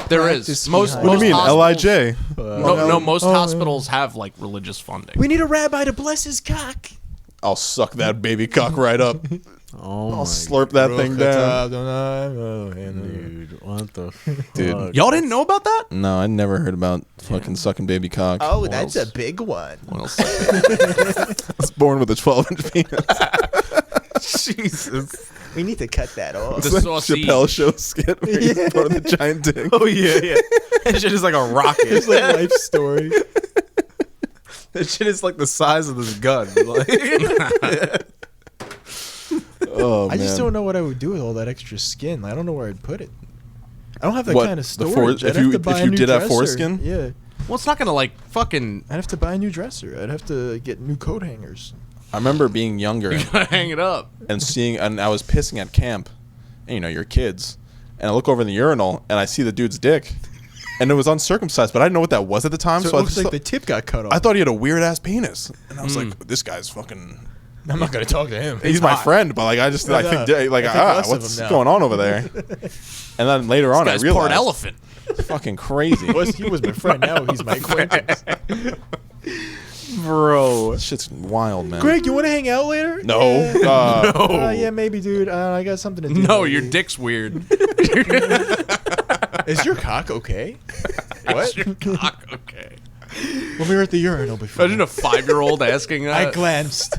There is practice most. behind What do you mean, hospitals- Lij? No, most hospitals have like religious funding. We need a rabbi to bless his cock. I'll suck that baby cock right up. Oh I'll my slurp that thing down. dude. What the Dude. fuck? Y'all didn't know about that? No, I never heard about fucking sucking baby cock. Oh, that's a big one. I was born with a 12-inch penis. Jesus. We need to cut that off. The It's like sausage. Chappelle show skit where he's born with a giant dick. Oh yeah, yeah. That shit is like a rocket. It's like life story. That shit is like the size of this gun. Like, Oh, I just man. don't know what I would do with all that extra skin. I don't know where I'd put it. I don't have that What, kind of the storage. if I'd have you- to buy if a you new did have dresser. foreskin? Yeah. Well, it's not gonna like fucking I'd have to buy a new dresser. I'd have to get new coat hangers. I remember being younger hang it up. and seeing, and I was pissing at camp, and you know, you're kids, and I look over in the urinal and I see the dude's dick, and it was uncircumcised, but I didn't know what that was at the time. So So it I looks just like thought, the tip got cut off. I thought he had a weird ass penis, and I was like, this guy's fucking. I'm not gonna talk to him. He's my friend, but like I just I think like I think less of what's him now. going on over there? And then later on, I Guy's realized part elephant. fucking crazy. He was my friend. Now he's my acquaintance. bro. This shit's wild, man. Greg, you want to hang out later? No, Yeah, maybe, dude. I got something to do. No, maybe. your dick's weird. Is your cock okay? Is your cock okay? When we were at the urinal before. Imagine a 5-year-old asking that. I glanced.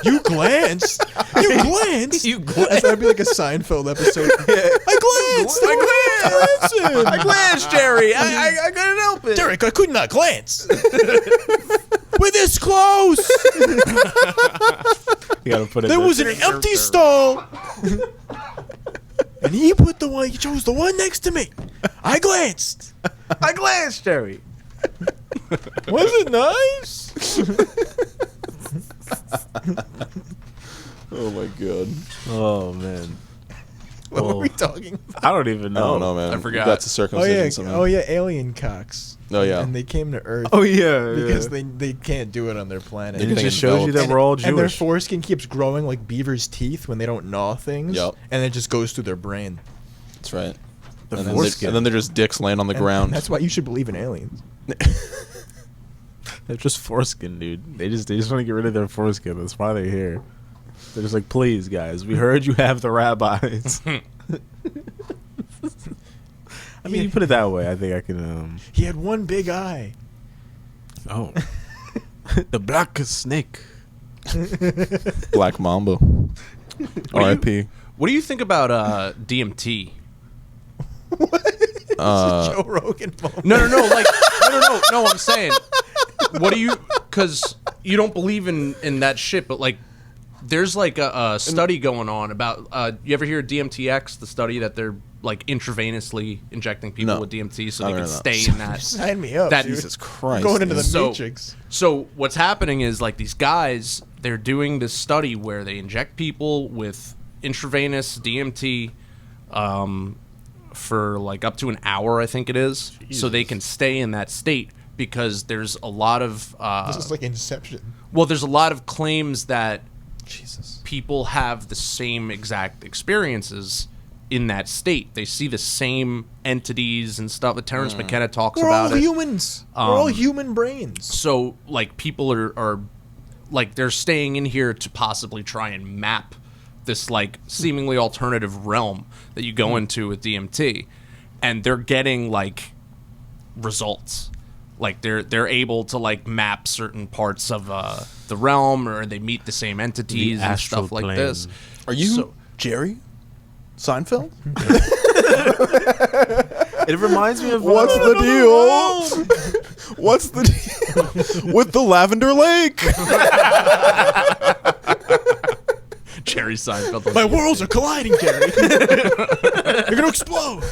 You glanced? You glanced? You glanced? That'd be like a Seinfeld episode. I glanced. I glanced, Jerry. I couldn't help it. Derek, I could not glance. We're this close. You gotta put it. There was an empty stall. And he chose the one next to me. I glanced. I glanced, Jerry. Was it nice? oh my god, Oh man. What were Oh. we talking about? I don't even I know. don't know, man. I forgot. That's a Oh circumcision. yeah, somehow. alien cocks. Oh, yeah. And they came to Earth. Oh yeah. Because they can't do it on their planet. They It think just it's shows you developed. that we're all And their Jewish. foreskin keeps growing like beaver's teeth when they don't gnaw things. Yup. And it just goes through their brain. That's right. The and, then foreskin. and then they're just dicks laying on the And ground. that's why you should believe in aliens. They're just foreskin, dude. They just want to get rid of their foreskin. That's why they're here. They're just like, please, guys, we heard you have the rabbis. I mean, you put it that way. I think I can. He had one big eye. Oh, the black snake. Black Mamba. R.I.P. What do you think about DMT? Joe Rogan moment. No. Like, no. I'm saying, what do you? Because you don't believe in that shit, but like, there's like a study going on about. You ever hear of DMTX? The study that they're like intravenously injecting people No. with DMT so I they don't can know. stay in that. Sign me up. That- dude. Jesus Christ. Going into the dude. So- Matrix. So what's happening is like these guys, they're doing this study where they inject people with intravenous DMT for like up to an hour, I think it is, so they can stay in that state because there's a lot of This is like Inception. there's a lot of claims that Jesus. people have the same exact experiences in that state. They see the same entities and stuff. Terrence McKenna talks We're about all it. humans. We're all human brains. So like people are like they're staying in here to possibly try and map this like seemingly alternative realm that you go into with DMT, and they're getting like results. Like they're able to like map certain parts of the realm, or they meet the same entities and astral stuff like plane. this. Are you So- Jerry Seinfeld? It reminds me of What's the deal? What's the deal with the Lavender Lake? Jerry Seinfeld. My worlds are colliding, Jerry. They're gonna explode.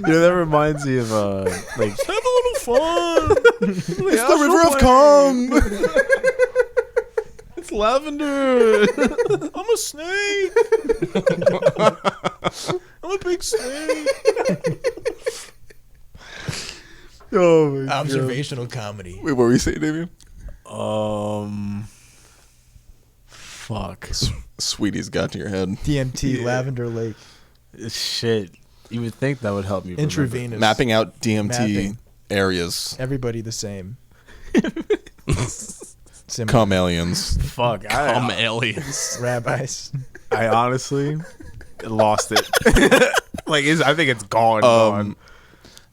You know, that reminds me of like Have a little fun. It's the River of Kong. it's lavender. I'm a snake. I'm a big snake. Oh my Observational comedy. Wait, what were you saying, Damien? Fuck. Sweetie's got to your head. DMT, Lavender Lake, Shit. You would think that would help me. remember. intravenous. Mapping out DMT Mapping. areas. Everybody the same. Similar. Come aliens. Fuck. aliens. Rabbis. I honestly lost it. Like, I think it's gone.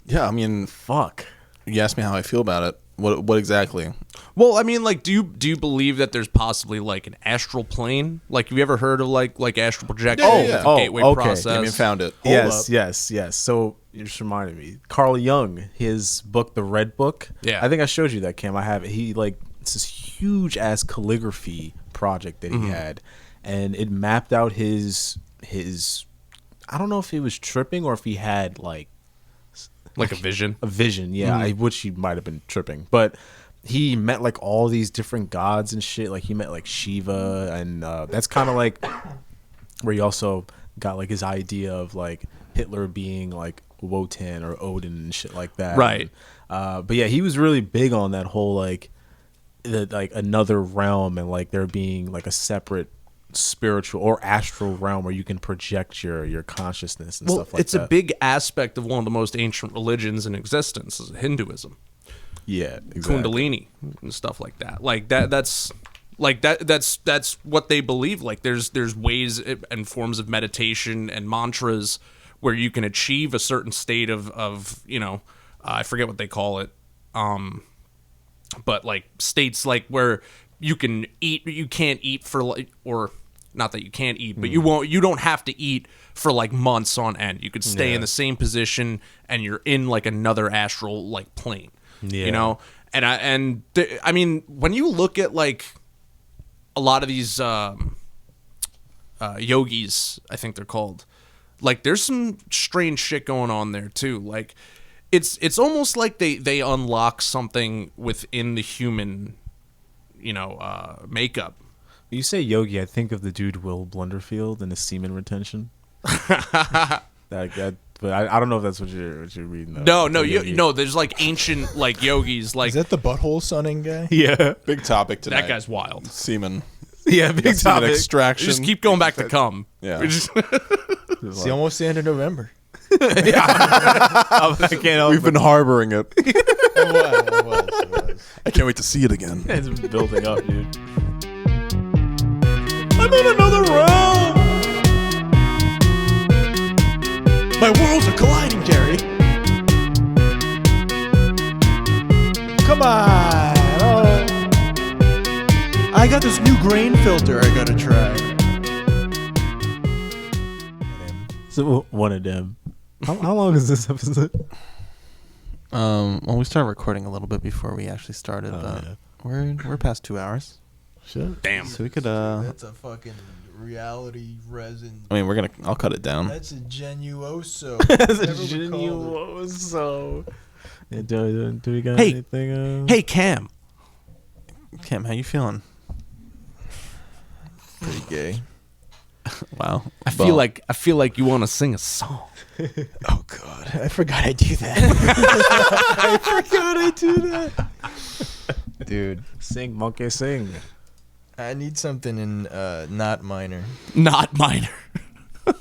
Yeah, I mean, Fuck. you asked me how I feel about it. What exactly? Well, I mean, like, do you believe that there's possibly like an astral plane? Like, have you ever heard of like astral projection? Yeah, yeah. The gateway okay. process. I mean, found it. Yes. So you just reminded me. Carl Jung, his book, The Red Book. Yeah. I think I showed you that, Cam. I have it. It's this huge ass calligraphy project that he had, and it mapped out his. I don't know if he was tripping or if he had like like a vision. a vision, yeah, which he might have been tripping, but he met like all these different gods and shit. Like he met like Shiva, and that's kind of like where he also got like his idea of like Hitler being like Wotan or Odin and shit like that, Right. But yeah, he was really big on that whole like another realm, and like there being like a separate spiritual or astral realm where you can project your consciousness and stuff like it's that. a big aspect of one of the most ancient religions in existence, is Hinduism. Yeah, exactly. Kundalini and stuff like that. Like that's what they believe. Like there's ways and forms of meditation and mantras where you can achieve a certain state of I forget what they call it, but like states like where you can't eat for like, or not that you can't eat, but you don't have to eat for like months on end. You could stay in the same position and you're in like another astral like plane. Yeah. I mean, when you look at like a lot of these yogis, I think they're called, like there's some strange shit going on there too. Like it's almost like they unlock something within the human, makeup. You say yogi, I think of the dude Will Blunderfield and his semen retention. But I don't know if that's what you're reading. No, there's like ancient like yogis, like Is that the butthole sunning guy? Yeah, Big topic tonight. that guy's wild. Semen. yeah, big Semen topic. extraction. Just keep going back to cum. Yeah. We just- See, almost the end of November. I can't help We've been harboring it. It was. I can't wait to see it again. It's building up, dude. I'm in another realm. My worlds are colliding, Gary. Come on. Oh. I got this new grain filter I gotta try. So one of them. How long is this episode? Well, we started recording a little bit before we actually started, but we're past 2 hours, Shit. Damn. so we could. That's a fucking reality resin. I mean, I'll cut it down. That's a genuoso. That's a Never recalled it. genuoso. Yeah, do we got Hey. anything? Hey Cam, Cam, how you feeling? Pretty gay. Wow. I feel like you want to sing a song. Oh God, I forgot I do that. I forgot I do that. Dude, Sing, monkey, sing. I need something in not minor. Not minor. What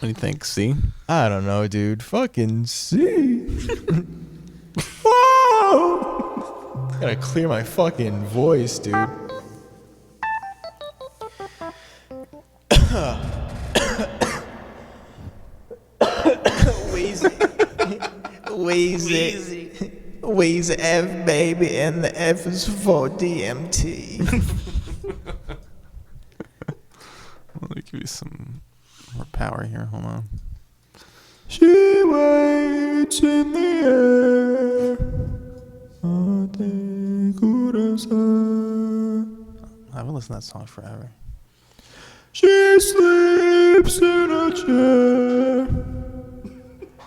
do you think? C? I don't know, dude. Fucking C. Whoa! Gotta clear my fucking voice, dude. Wheezy F, baby, and the F is for DMT. Let me give you some more power here. Hold on. She waits in the air. I haven't listened to that song forever. She sleeps in a chair.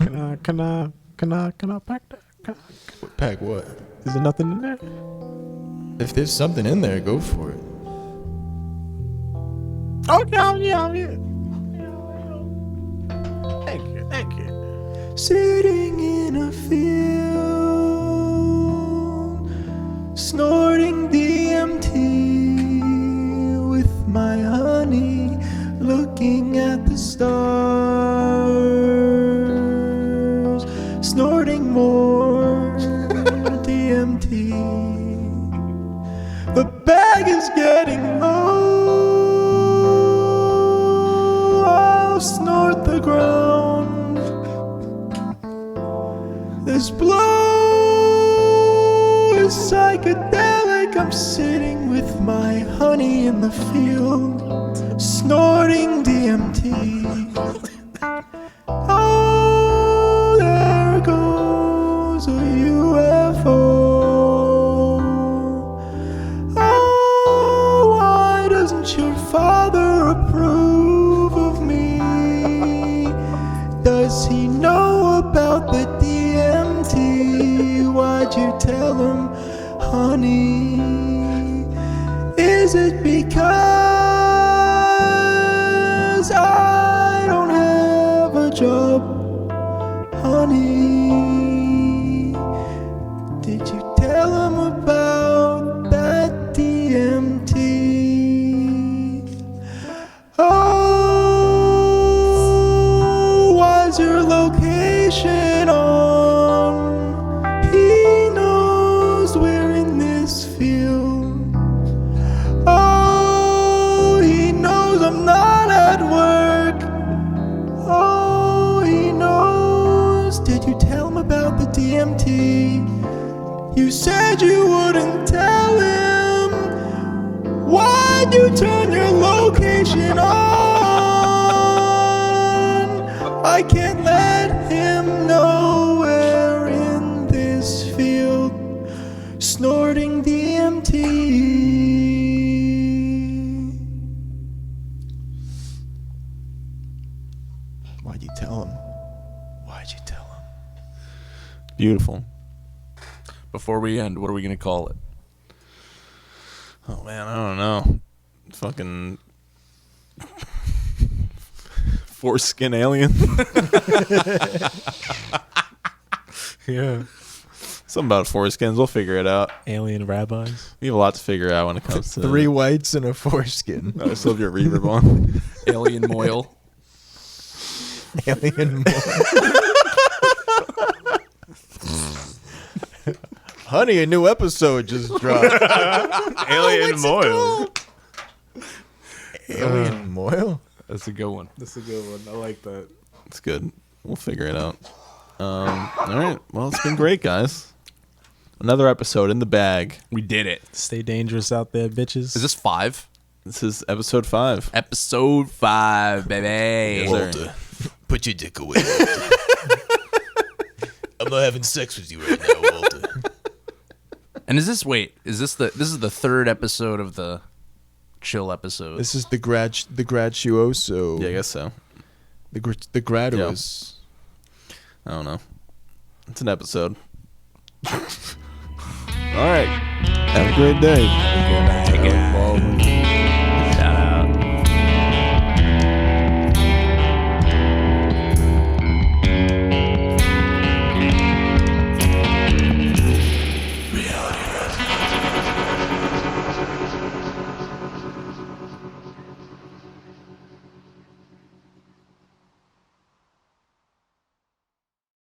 Can I pack that? Pack what? Is there nothing in there? If there's something in there, go for it. Okay, I'm here. Thank you. Sitting in a field, snorting DMT with my honey, looking at the stars, snorting more DMT. The bag is getting low. I'll snort the ground. This blow is psychedelic. I'm sitting with my honey in the field, snorting DMT. Oh, there goes a UFO. Oh, why doesn't your father approve of me? Does he know about the DMT? Why'd you tell him, honey? Is it because I don't have a job, honey? Did you tell him about that DMT? Oh, why's your location on? He knows we're in this field. Oh, he knows I'm not at work. Oh, he knows. Did you tell him about the DMT? You said you wouldn't tell him. Why'd you turn your location on? I can't let him know we're in this field, snorting DMT. Why'd you tell him? Why'd you tell him? Beautiful. Before we end, what are we gonna call it? Oh man, I don't know. Fucking foreskin alien. Yeah. Something about foreskins. We'll figure it out. Alien rabbis. We have a lot to figure out when it comes to 3 whites and a foreskin. I still have your reverb on. Alien Moil. Alien. Honey, a new episode just dropped. Alien Moil. Alien Moil? That's a good one. That's a good one. I like that. It's good. We'll figure it out. All right. Well, it's been great, guys. Another episode in the bag. We did it. Stay dangerous out there, bitches. Is this 5? This is episode 5. Episode 5, baby. Walter, put your dick away, Walter. I'm not having sex with you right now, Walter. And is this this is the 3rd episode of the chill episode? This is the gratuoso. Yeah, I guess so. The graduous. I don't know. It's an episode. All right. Have a great day. Good night, guys.